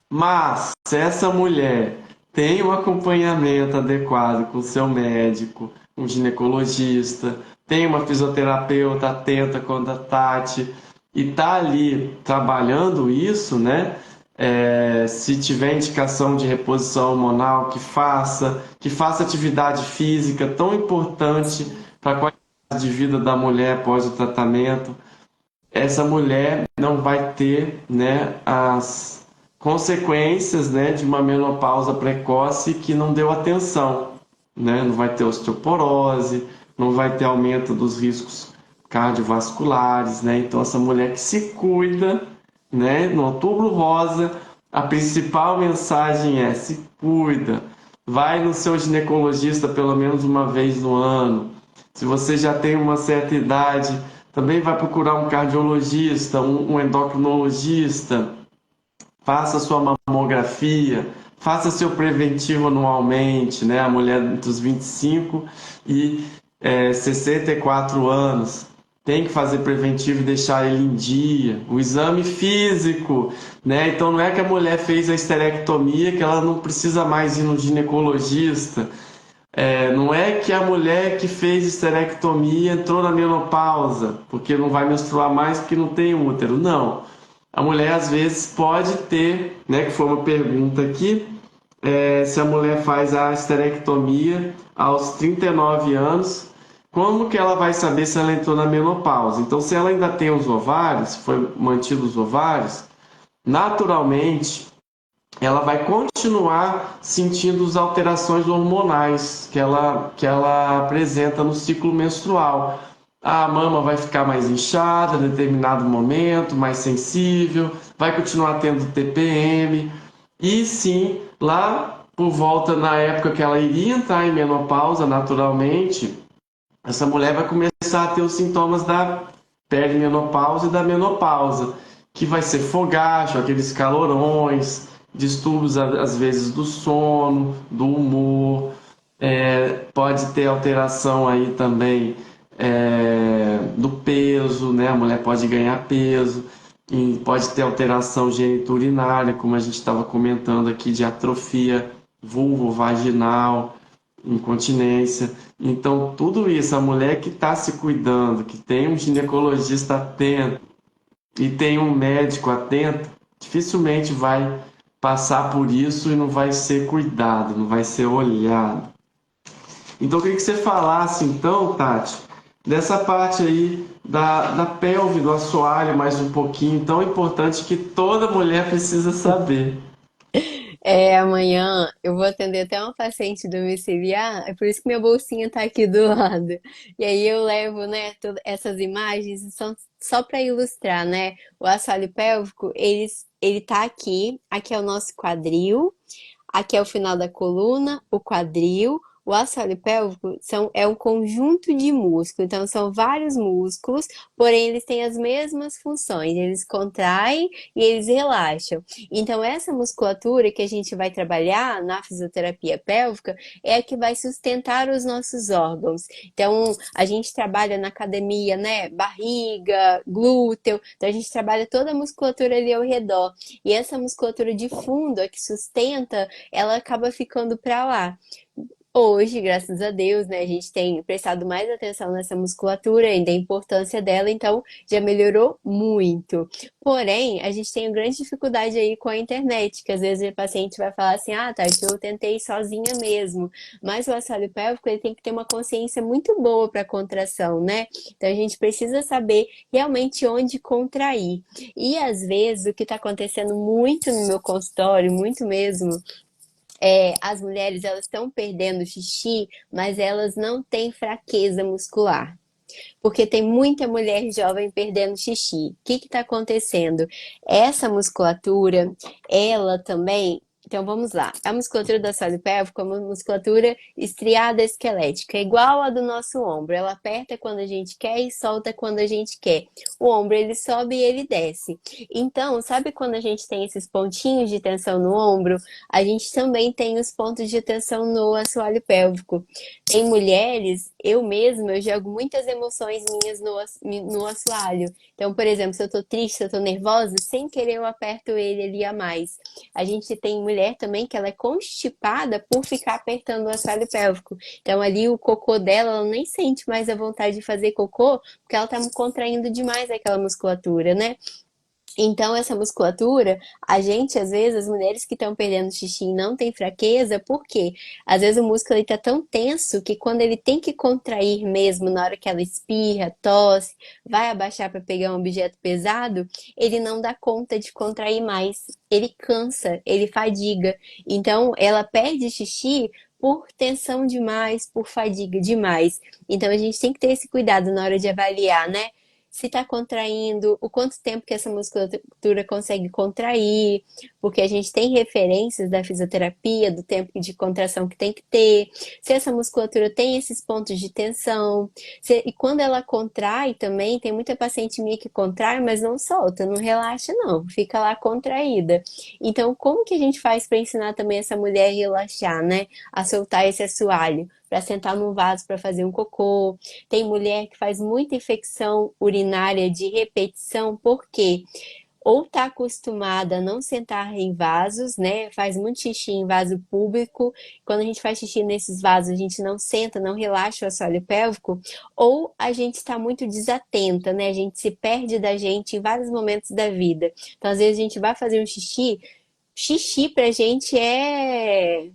Speaker 1: Mas se essa mulher tem um acompanhamento adequado com o seu médico, um ginecologista, tem uma fisioterapeuta atenta quando a Tati, e tá ali trabalhando isso, né? Se tiver indicação de reposição hormonal, que faça atividade física, tão importante para a qualidade de vida da mulher após o tratamento. Essa mulher não vai ter, né, as consequências, né, de uma menopausa precoce que não deu atenção, né? Não vai ter osteoporose, não vai ter aumento dos riscos cardiovasculares, né? Então essa mulher que se cuida, né, no Outubro Rosa, a principal mensagem é: se cuida, vai no seu ginecologista pelo menos uma vez no ano. Se você já tem uma certa idade, também vai procurar um cardiologista, um endocrinologista, faça sua mamografia, faça seu preventivo anualmente, né? A mulher entre os 25 e 64 anos tem que fazer preventivo e deixar ele em dia. O exame físico, né? Então não é que a mulher fez a esterectomia que ela não precisa mais ir no ginecologista. Não é que a mulher que fez esterectomia entrou na menopausa, porque não vai menstruar mais porque não tem útero. Não. A mulher às vezes pode ter, né, que foi uma pergunta aqui, se a mulher faz a esterectomia aos 39 anos, como que ela vai saber se ela entrou na menopausa? Então, se ela ainda tem os ovários, se foi mantido os ovários, naturalmente ela vai continuar sentindo as alterações hormonais que ela apresenta no ciclo menstrual. A mama vai ficar mais inchada em determinado momento, mais sensível, vai continuar tendo TPM. E sim, lá por volta na época que ela iria entrar em menopausa, naturalmente, essa mulher vai começar a ter os sintomas da perimenopausa e da menopausa, que vai ser fogacho, aqueles calorões, distúrbios às vezes do sono, do humor, pode ter alteração aí também do peso, né? A mulher pode ganhar peso, e pode ter alteração geniturinária, como a gente estava comentando aqui, de atrofia vulvovaginal, incontinência. Então, tudo isso, a mulher que está se cuidando, que tem um ginecologista atento e tem um médico atento, dificilmente vai passar por isso e não vai ser cuidado, não vai ser olhado. Então, eu queria que você falasse, então, Tati, dessa parte aí da pelve, do assoalho, mais um pouquinho, tão importante que toda mulher precisa saber.
Speaker 2: Amanhã eu vou atender até uma paciente domiciliar, é por isso que minha bolsinha tá aqui do lado. E aí eu levo, né, todas essas imagens, e são só para ilustrar, né? O assoalho pélvico, ele tá aqui, aqui é o nosso quadril, aqui é o final da coluna, o quadril. O assoalho pélvico é um conjunto de músculos, então são vários músculos, porém eles têm as mesmas funções, eles contraem e eles relaxam. Então essa musculatura que a gente vai trabalhar na fisioterapia pélvica é a que vai sustentar os nossos órgãos. Então a gente trabalha na academia, né, barriga, glúteo, então a gente trabalha toda a musculatura ali ao redor. E essa musculatura de fundo, a que sustenta, ela acaba ficando para lá. Hoje, graças a Deus, né, a gente tem prestado mais atenção nessa musculatura e da importância dela, então já melhorou muito. Porém, a gente tem uma grande dificuldade aí com a internet, que às vezes o paciente vai falar assim, ah, Tati, eu tentei sozinha mesmo. Mas o assoalho pélvico, ele tem que ter uma consciência muito boa para contração, né? Então a gente precisa saber realmente onde contrair. E às vezes o que está acontecendo muito no meu consultório, muito mesmo, as mulheres elas estão perdendo xixi, mas elas não têm fraqueza muscular. Porque tem muita mulher jovem perdendo xixi. O que está acontecendo? Essa musculatura, ela também. Então vamos lá. A musculatura do assoalho pélvico é uma musculatura estriada esquelética, é igual a do nosso ombro. Ela aperta quando a gente quer e solta quando a gente quer. O ombro ele sobe e ele desce. Então, sabe quando a gente tem esses pontinhos de tensão no ombro? A gente também tem os pontos de tensão no assoalho pélvico. Tem mulheres, eu mesma, eu jogo muitas emoções minhas no assoalho. Então, por exemplo, se eu tô triste, se eu tô nervosa, sem querer eu aperto ele ali a mais. A gente tem mulher também que ela é constipada por ficar apertando o assoalho pélvico. Então, ali o cocô dela, ela nem sente mais a vontade de fazer cocô, porque ela tá contraindo demais aquela musculatura, né? Então, essa musculatura, a gente, às vezes, as mulheres que estão perdendo xixi e não tem fraqueza, por quê? Às vezes o músculo está tão tenso que quando ele tem que contrair mesmo, na hora que ela espirra, tosse, vai abaixar para pegar um objeto pesado, ele não dá conta de contrair mais. Ele cansa, ele fadiga. Então, ela perde xixi por tensão demais, por fadiga demais. Então, a gente tem que ter esse cuidado na hora de avaliar, né? Se está contraindo, o quanto tempo que essa musculatura consegue contrair, porque a gente tem referências da fisioterapia, do tempo de contração que tem que ter, se essa musculatura tem esses pontos de tensão, e quando ela contrai também, tem muita paciente minha que contrai, mas não solta, não relaxa não, fica lá contraída. Então, como que a gente faz para ensinar também essa mulher a relaxar, né? A soltar esse assoalho? Para sentar num vaso para fazer um cocô. Tem mulher que faz muita infecção urinária de repetição, porque ou está acostumada a não sentar em vasos, né? Faz muito xixi em vaso público. Quando a gente faz xixi nesses vasos, a gente não senta, não relaxa o assoalho pélvico, ou a gente está muito desatenta, né? A gente se perde da gente em vários momentos da vida. Então, às vezes, a gente vai fazer um xixi. Xixi pra gente é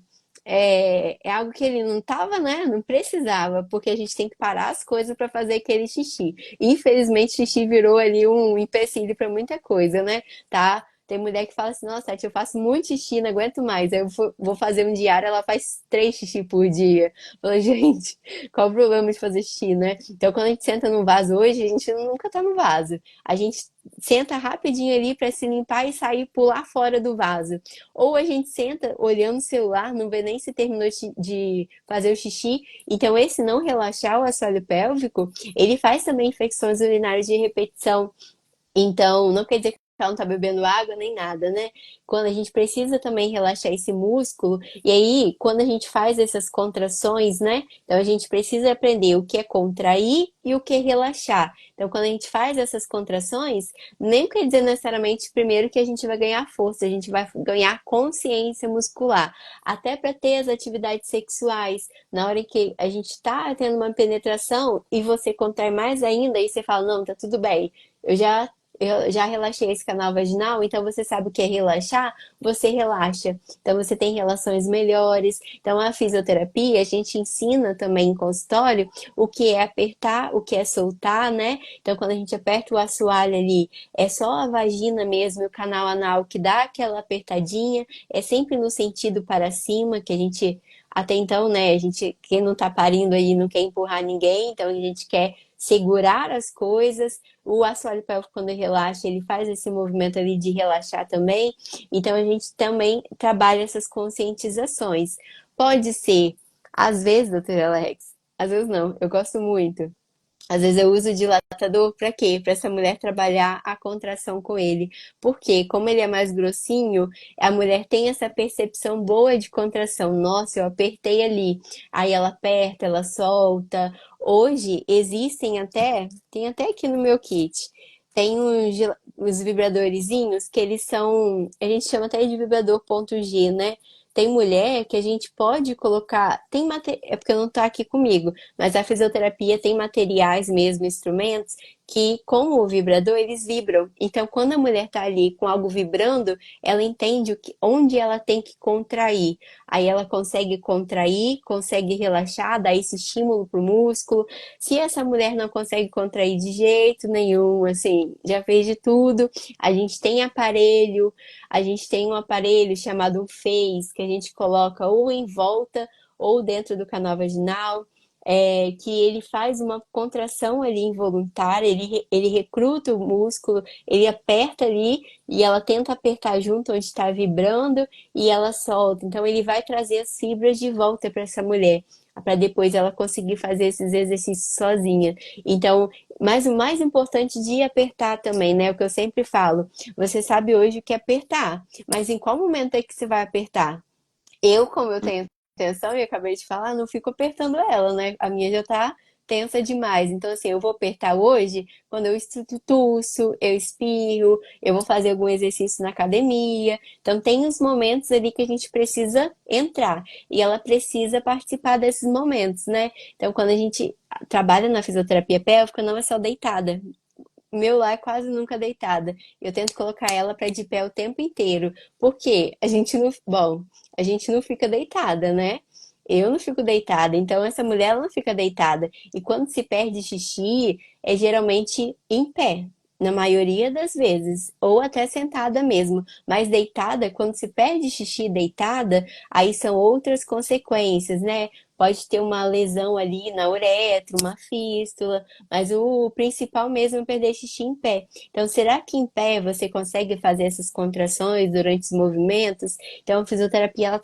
Speaker 2: algo que ele não tava, né? Não precisava, porque a gente tem que parar as coisas para fazer aquele xixi. Infelizmente, xixi virou ali um empecilho para muita coisa, né? Tá? Tem mulher que fala assim, nossa, Tati, eu faço muito xixi, não aguento mais. Aí eu vou fazer um diário, ela faz 3 xixi por dia. Fala, gente, qual o problema de fazer xixi, né? Então, quando a gente senta no vaso hoje, a gente nunca tá no vaso. A gente senta rapidinho ali para se limpar e sair pular fora do vaso. Ou a gente senta olhando o celular, não vê nem se terminou de fazer o xixi. Então, esse não relaxar o assoalho pélvico, ele faz também infecções urinárias de repetição. Então, não quer dizer que ela não tá bebendo água nem nada, né? Quando a gente precisa também relaxar esse músculo, e aí, quando a gente faz essas contrações, né? Então, a gente precisa aprender o que é contrair e o que é relaxar. Então, quando a gente faz essas contrações, nem quer dizer necessariamente, primeiro, que a gente vai ganhar força, a gente vai ganhar consciência muscular. Até para ter as atividades sexuais, na hora que a gente tá tendo uma penetração e você contrai mais ainda, e você fala, não, tá tudo bem. Eu já relaxei esse canal vaginal, então você sabe o que é relaxar, você relaxa. Então você tem relações melhores. Então a fisioterapia, a gente ensina também em consultório o que é apertar, o que é soltar, né? Então quando a gente aperta o assoalho ali, é só a vagina mesmo, e o canal anal que dá aquela apertadinha, é sempre no sentido para cima, que a gente até então, né, a gente, quem não tá parindo aí não quer empurrar ninguém, então a gente quer segurar as coisas. O assoalho pélvico, quando relaxa, ele faz esse movimento ali de relaxar também. Então, a gente também trabalha essas conscientizações. Pode ser, às vezes, doutora Alex, às vezes não, eu gosto muito. Às vezes eu uso o dilatador para quê? Para essa mulher trabalhar a contração com ele. Porque, como ele é mais grossinho, a mulher tem essa percepção boa de contração. Nossa, eu apertei ali. Aí ela aperta, ela solta. Hoje existem até, tem até aqui no meu kit, tem uns vibradorzinhos que eles são, a gente chama até de vibrador ponto G, né? Tem mulher que a gente pode colocar, é porque não tá aqui comigo, mas a fisioterapia tem materiais mesmo, instrumentos, que com o vibrador eles vibram. Então, quando a mulher tá ali com algo vibrando, ela entende onde ela tem que contrair. Aí ela consegue contrair, consegue relaxar, dar esse estímulo pro músculo. Se essa mulher não consegue contrair de jeito nenhum, assim, já fez de tudo, a gente tem aparelho, a gente tem um aparelho chamado Phase, que a gente coloca ou em volta ou dentro do canal vaginal, que ele faz uma contração ali involuntária, ele recruta o músculo, ele aperta ali e ela tenta apertar junto onde está vibrando e ela solta. Então ele vai trazer as fibras de volta para essa mulher, para depois ela conseguir fazer esses exercícios sozinha. Então, mas o mais importante de apertar também, né? O que eu sempre falo, você sabe hoje o que é apertar, mas em qual momento é que você vai apertar? Eu, como eu tenho tensão e acabei de falar, não fico apertando ela, né? A minha já tá tensa demais. Então, assim, eu vou apertar hoje quando eu tuço, eu espirro, eu vou fazer algum exercício na academia. Então, tem os momentos ali que a gente precisa entrar e ela precisa participar desses momentos, né? Então, quando a gente trabalha na fisioterapia pélvica, não é só deitada. meu lá é quase nunca deitada. Eu tento colocar ela para de pé o tempo inteiro. Porque a gente não, bom, a gente não fica deitada, né? Eu não fico deitada, então essa mulher ela não fica deitada. E quando se perde xixi, é geralmente em pé, na maioria das vezes, ou até sentada mesmo. Mas deitada, quando se perde xixi deitada, aí são outras consequências, né? Pode ter uma lesão ali na uretra, uma fístula, mas o principal mesmo é perder xixi em pé. Então, será que em pé você consegue fazer essas contrações durante os movimentos? Então, a fisioterapia ela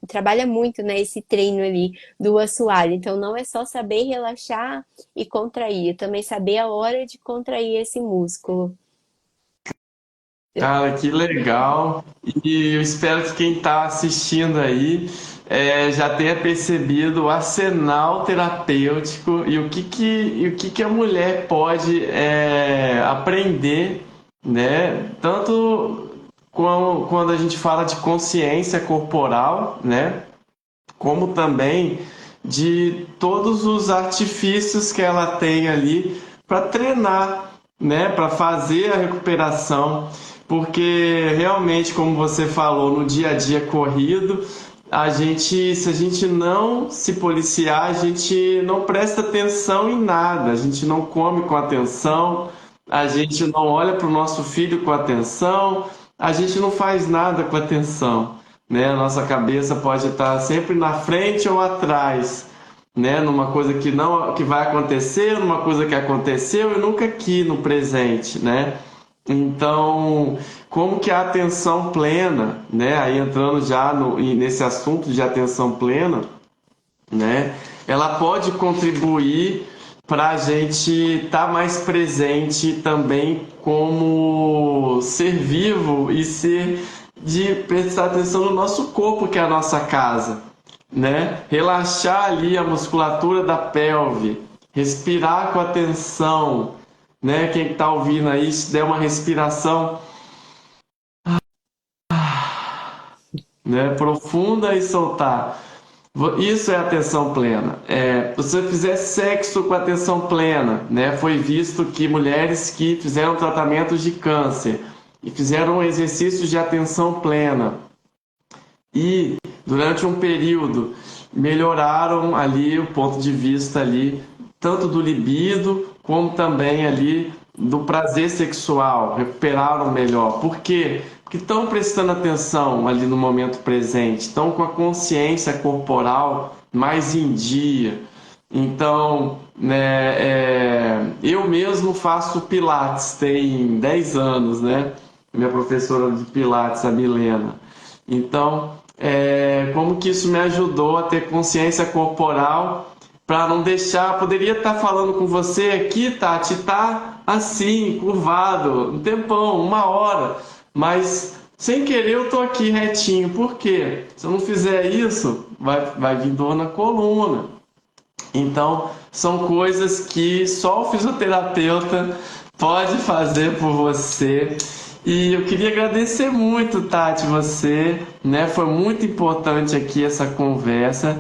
Speaker 2: trabalha muito, né, esse treino ali do assoalho. Então, não é só saber relaxar e contrair, é também saber a hora de contrair esse músculo.
Speaker 1: Cara, que legal. E eu espero que quem está assistindo aí já tenha percebido o arsenal terapêutico e o que a mulher pode aprender, né? Tanto quando a gente fala de consciência corporal, né? Como também de todos os artifícios que ela tem ali para treinar, né, para fazer a recuperação, porque realmente, como você falou, no dia a dia corrido, se a gente não se policiar, a gente não presta atenção em nada, a gente não come com atenção, a gente não olha para o nosso filho com atenção, a gente não faz nada com atenção, né? A nossa cabeça pode estar sempre na frente ou atrás, né? Numa coisa que vai acontecer, numa coisa que aconteceu e nunca aqui no presente, né? Então, como que a atenção plena, né? Aí entrando já nesse assunto de atenção plena, né? Ela pode contribuir para a gente estar mais presente também como ser vivo e ser de prestar atenção no nosso corpo, que é a nossa casa, né? Relaxar ali a musculatura da pelve, respirar com atenção, né? Quem está ouvindo aí, se der uma respiração, né, profunda e soltar. Isso é atenção plena. Se você fizer sexo com atenção plena, né? Foi visto que mulheres que fizeram tratamentos de câncer e fizeram exercícios de atenção plena e durante um período melhoraram ali o ponto de vista ali tanto do libido como também ali do prazer sexual, recuperaram melhor. Por quê? Porque estão prestando atenção ali no momento presente, estão com a consciência corporal mais em dia. Então, né, eu mesmo faço Pilates, tem 10 anos, né? Minha professora de Pilates, a Milena. Então, como que isso me ajudou a ter consciência corporal para não deixar. Poderia estar falando com você aqui, Tati, tá assim, curvado, um tempão, 1 hora, mas sem querer eu tô aqui retinho. Por quê? Se eu não fizer isso, vai vir dor na coluna. Então, são coisas que só o fisioterapeuta pode fazer por você. E eu queria agradecer muito, Tati, você, né? Foi muito importante aqui essa conversa.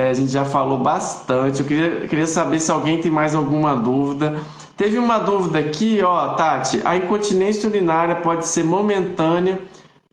Speaker 1: A gente já falou bastante. Eu queria saber se alguém tem mais alguma dúvida. Teve uma dúvida aqui, ó, Tati. A incontinência urinária pode ser momentânea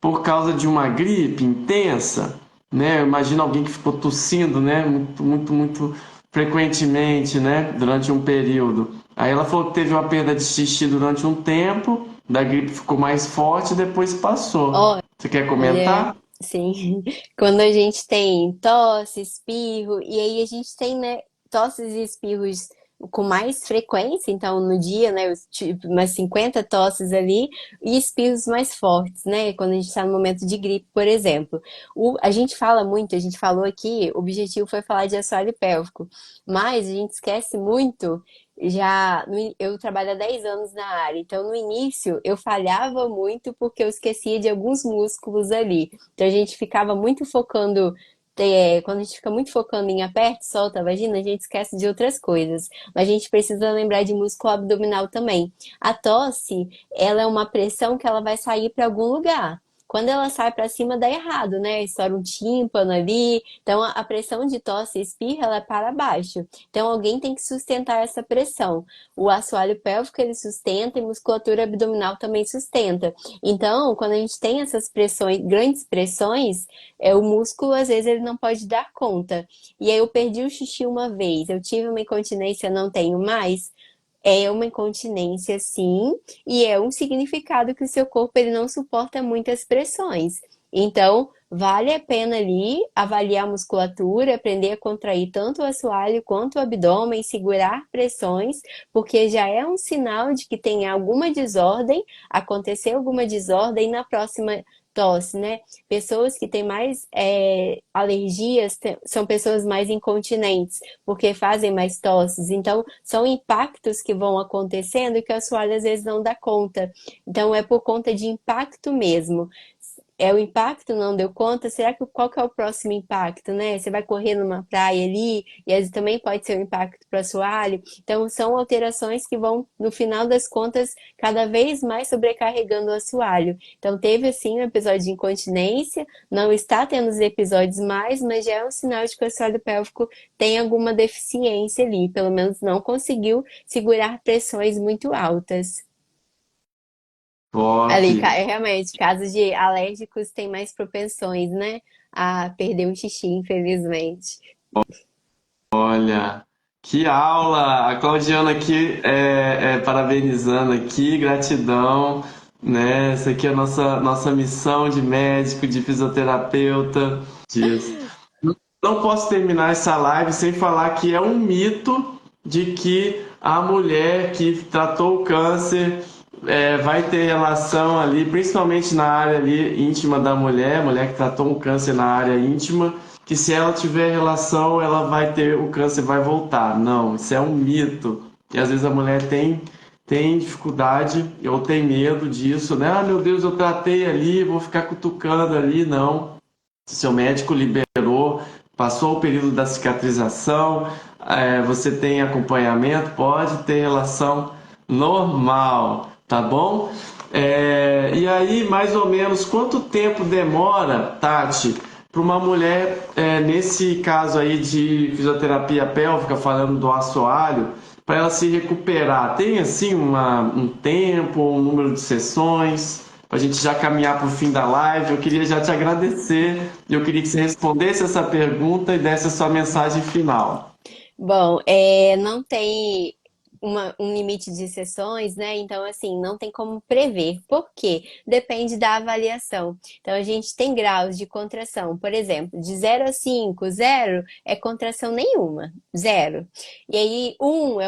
Speaker 1: por causa de uma gripe intensa, né? Imagina alguém que ficou tossindo, né? Muito, muito, muito frequentemente, né? Durante um período. Aí ela falou que teve uma perda de xixi durante um tempo, da gripe ficou mais forte e depois passou. Você quer
Speaker 2: Olha,
Speaker 1: comentar?
Speaker 2: sim. Quando a gente tem tosse, espirro, e aí a gente tem, né, tosses e espirros com mais frequência, então no dia, né, tipo, umas 50 tosses ali, e espirros mais fortes, né, quando a gente está no momento de gripe, por exemplo. A gente fala muito, a gente falou aqui, o objetivo foi falar de assoalho pélvico, mas a gente esquece muito eu trabalho há 10 anos na área, então no início eu falhava muito porque eu esquecia de alguns músculos ali. Então a gente ficava muito focando, quando a gente fica muito focando em aperta e solta a vagina, a gente esquece de outras coisas. Mas a gente precisa lembrar de músculo abdominal também. A tosse, ela é uma pressão que ela vai sair para algum lugar. quando ela sai para cima dá errado, né? Estoura um tímpano ali. Então a pressão de tosse e espirra ela é para baixo. Então alguém tem que sustentar essa pressão. O assoalho pélvico ele sustenta e musculatura abdominal também sustenta. Então, quando a gente tem essas pressões, grandes pressões, o músculo às vezes ele não pode dar conta. E aí eu perdi o xixi uma vez, eu tive uma incontinência, não tenho mais. É uma incontinência, sim, e é um significado que o seu corpo ele não suporta muitas pressões. Então, vale a pena ali avaliar a musculatura, aprender a contrair tanto o assoalho quanto o abdômen, segurar pressões, porque já é um sinal de que tem alguma desordem, aconteceu alguma desordem na próxima tosse, né? Pessoas que têm mais alergias são pessoas mais incontinentes, porque fazem mais tosses. Então, são impactos que vão acontecendo e que o assoalho às vezes não dá conta. Então, é por conta de impacto mesmo. É o impacto, não deu conta? Será que qual que é o próximo impacto, né? Você vai correr numa praia ali, e às vezes também pode ser um impacto para o assoalho. Então, são alterações que vão, no final das contas, cada vez mais sobrecarregando o assoalho. Então, teve assim um episódio de incontinência, não está tendo os episódios mais, mas já é um sinal de que o assoalho pélvico tem alguma deficiência ali, pelo menos não conseguiu segurar pressões muito altas.
Speaker 1: Top.
Speaker 2: Ali, realmente, casos de alérgicos têm mais propensões, né? A perder um xixi, infelizmente.
Speaker 1: Olha, que aula! A Claudiana aqui parabenizando aqui, gratidão, né? Essa aqui é a nossa missão de médico, de fisioterapeuta. Disso. Não posso terminar essa live sem falar que é um mito de que a mulher que tratou o câncer vai ter relação ali, principalmente na área ali íntima da mulher, mulher que tratou um câncer na área íntima, que se ela tiver relação, ela vai ter, o câncer vai voltar. Não, isso é um mito. E às vezes a mulher tem dificuldade ou tem medo disso, né? Ah, meu Deus, eu tratei ali, vou ficar cutucando ali. Não. Se seu médico liberou, passou o período da cicatrização, você tem acompanhamento, pode ter relação normal, tá bom? E aí, mais ou menos, quanto tempo demora, Tati, para uma mulher, nesse caso aí de fisioterapia pélvica, falando do assoalho, para ela se recuperar? Tem assim um tempo, um número de sessões? Para a gente já caminhar para o fim da live, eu queria já te agradecer. Eu queria que você respondesse essa pergunta e desse a sua mensagem final.
Speaker 2: Bom, não tem um limite de sessões, né? Então, assim, não tem como prever. Por quê? Depende da avaliação. Então, a gente tem graus de contração. Por exemplo, de 0 a 5, 0 é contração nenhuma, 0. E aí, 1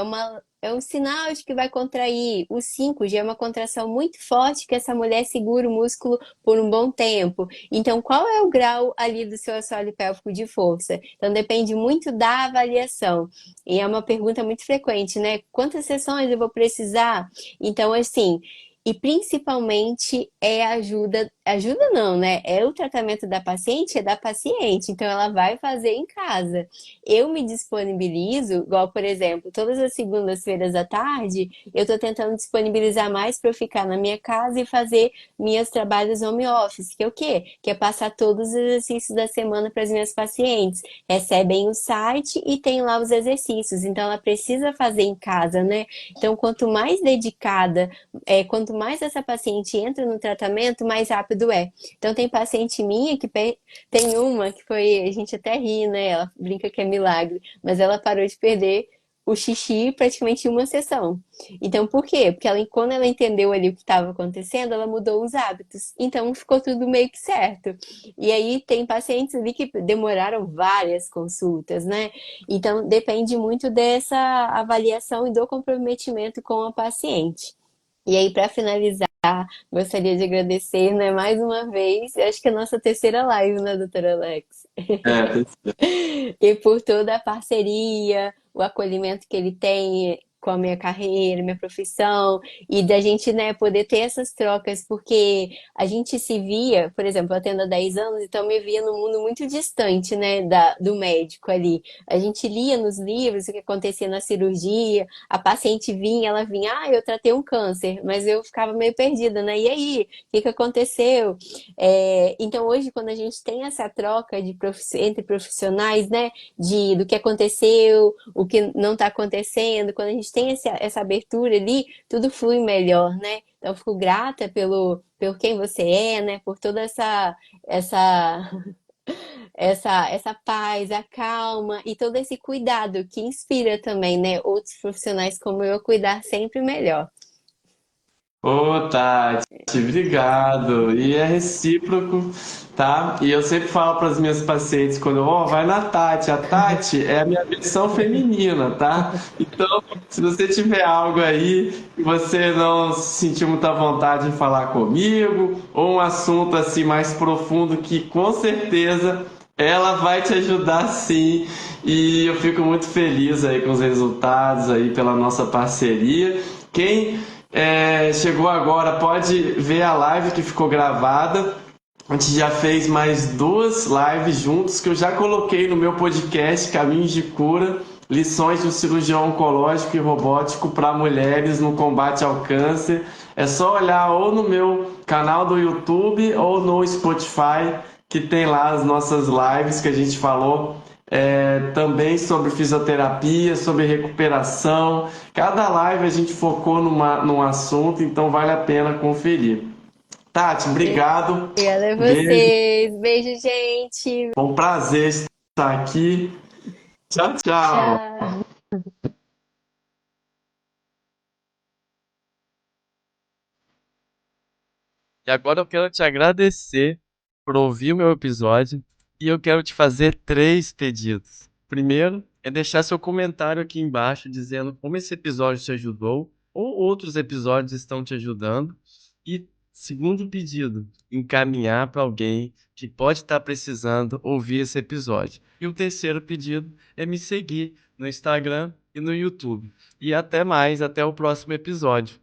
Speaker 2: é um sinal de que vai contrair. O 5 já é uma contração muito forte que essa mulher segura o músculo por um bom tempo. Então, qual é o grau ali do seu assoalho pélvico de força? Então, depende muito da avaliação. E é uma pergunta muito frequente, né? Quantas sessões eu vou precisar? Então, assim, e principalmente é ajuda não, né? É o tratamento da paciente, é da paciente, então ela vai fazer em casa. Eu me disponibilizo, igual, por exemplo, todas as segundas-feiras à tarde, eu tô tentando disponibilizar mais para eu ficar na minha casa e fazer meus trabalhos home office, que é o quê? Que é passar todos os exercícios da semana para as minhas pacientes. Recebem o site e tem lá os exercícios, então ela precisa fazer em casa, né? Então, quanto mais dedicada, quanto mais essa paciente entra no tratamento, mais rápido é. Então, tem paciente minha que tem uma que foi, a gente até ri, né? Ela brinca que é milagre, mas ela parou de perder o xixi praticamente em uma sessão. Então, por quê? Porque quando ela entendeu ali o que estava acontecendo, ela mudou os hábitos. Então, ficou tudo meio que certo. E aí, tem pacientes ali que demoraram várias consultas, né? Então, depende muito dessa avaliação e do comprometimento com a paciente. E aí, para finalizar, gostaria de agradecer, né, mais uma vez, eu acho que é a nossa terceira live, né, doutora Alex?
Speaker 1: É,
Speaker 2: E por toda a parceria, o acolhimento que ele tem. com a minha carreira, minha profissão, e da gente, né, poder ter essas trocas, porque a gente se via, por exemplo, eu atendo há 10 anos, então eu me via num mundo muito distante, né, do médico ali. A gente lia nos livros o que acontecia na cirurgia, a paciente vinha, ela vinha, ah, eu tratei um câncer, mas eu ficava meio perdida, né? E aí, o que aconteceu? Então hoje, quando a gente tem essa troca entre profissionais, né, do que aconteceu, o que não está acontecendo, quando a gente tem essa abertura ali, tudo flui melhor, né? Então, eu fico grata pelo quem você é, né? Por toda essa, essa paz, a calma e todo esse cuidado que inspira também, né? Outros profissionais como eu a cuidar sempre melhor.
Speaker 1: Ô, Tati, obrigado. E é recíproco, tá? E eu sempre falo para as minhas pacientes quando ó, vai na Tati. A Tati é a minha versão feminina, tá? Então, se você tiver algo aí que você não sentiu muita vontade de falar comigo, ou um assunto assim mais profundo que com certeza ela vai te ajudar sim. E eu fico muito feliz aí com os resultados aí pela nossa parceria. Quem chegou agora, pode ver a live que ficou gravada. A gente já fez mais duas lives juntos que eu já coloquei no meu podcast Caminhos de Cura, lições de um cirurgião oncológico e robótico para mulheres no combate ao câncer. É só olhar ou no meu canal do YouTube ou no Spotify, que tem lá as nossas lives que a gente falou também sobre fisioterapia, sobre recuperação. Cada live a gente focou num assunto, então vale a pena conferir. Tati, obrigado.
Speaker 2: Obrigada a
Speaker 1: Beijo.
Speaker 2: vocês. Beijo, gente.
Speaker 1: Foi um prazer estar aqui. Tchau, tchau.
Speaker 2: Tchau.
Speaker 1: E agora eu quero te agradecer por ouvir o meu episódio e eu quero te fazer três pedidos. Primeiro é deixar seu comentário aqui embaixo dizendo como esse episódio te ajudou ou outros episódios estão te ajudando. E segundo pedido, encaminhar para alguém que pode estar precisando ouvir esse episódio. E o terceiro pedido é me seguir no Instagram e no YouTube. E até mais, até o próximo episódio.